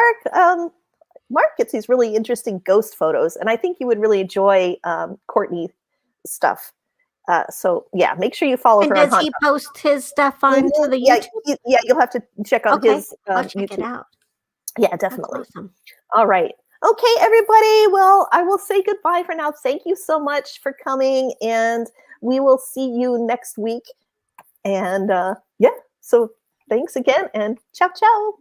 Mark gets these really interesting ghost photos, and I think you would really enjoy Courtney stuff. So yeah, make sure you follow her. And does he post his stuff onto the YouTube? Yeah, you'll have to check out his I'll check YouTube. It out. Yeah, definitely. Awesome. All right. Okay, everybody. Well, I will say goodbye for now. Thank you so much for coming, and we will see you next week. And yeah, so thanks again, and ciao, ciao.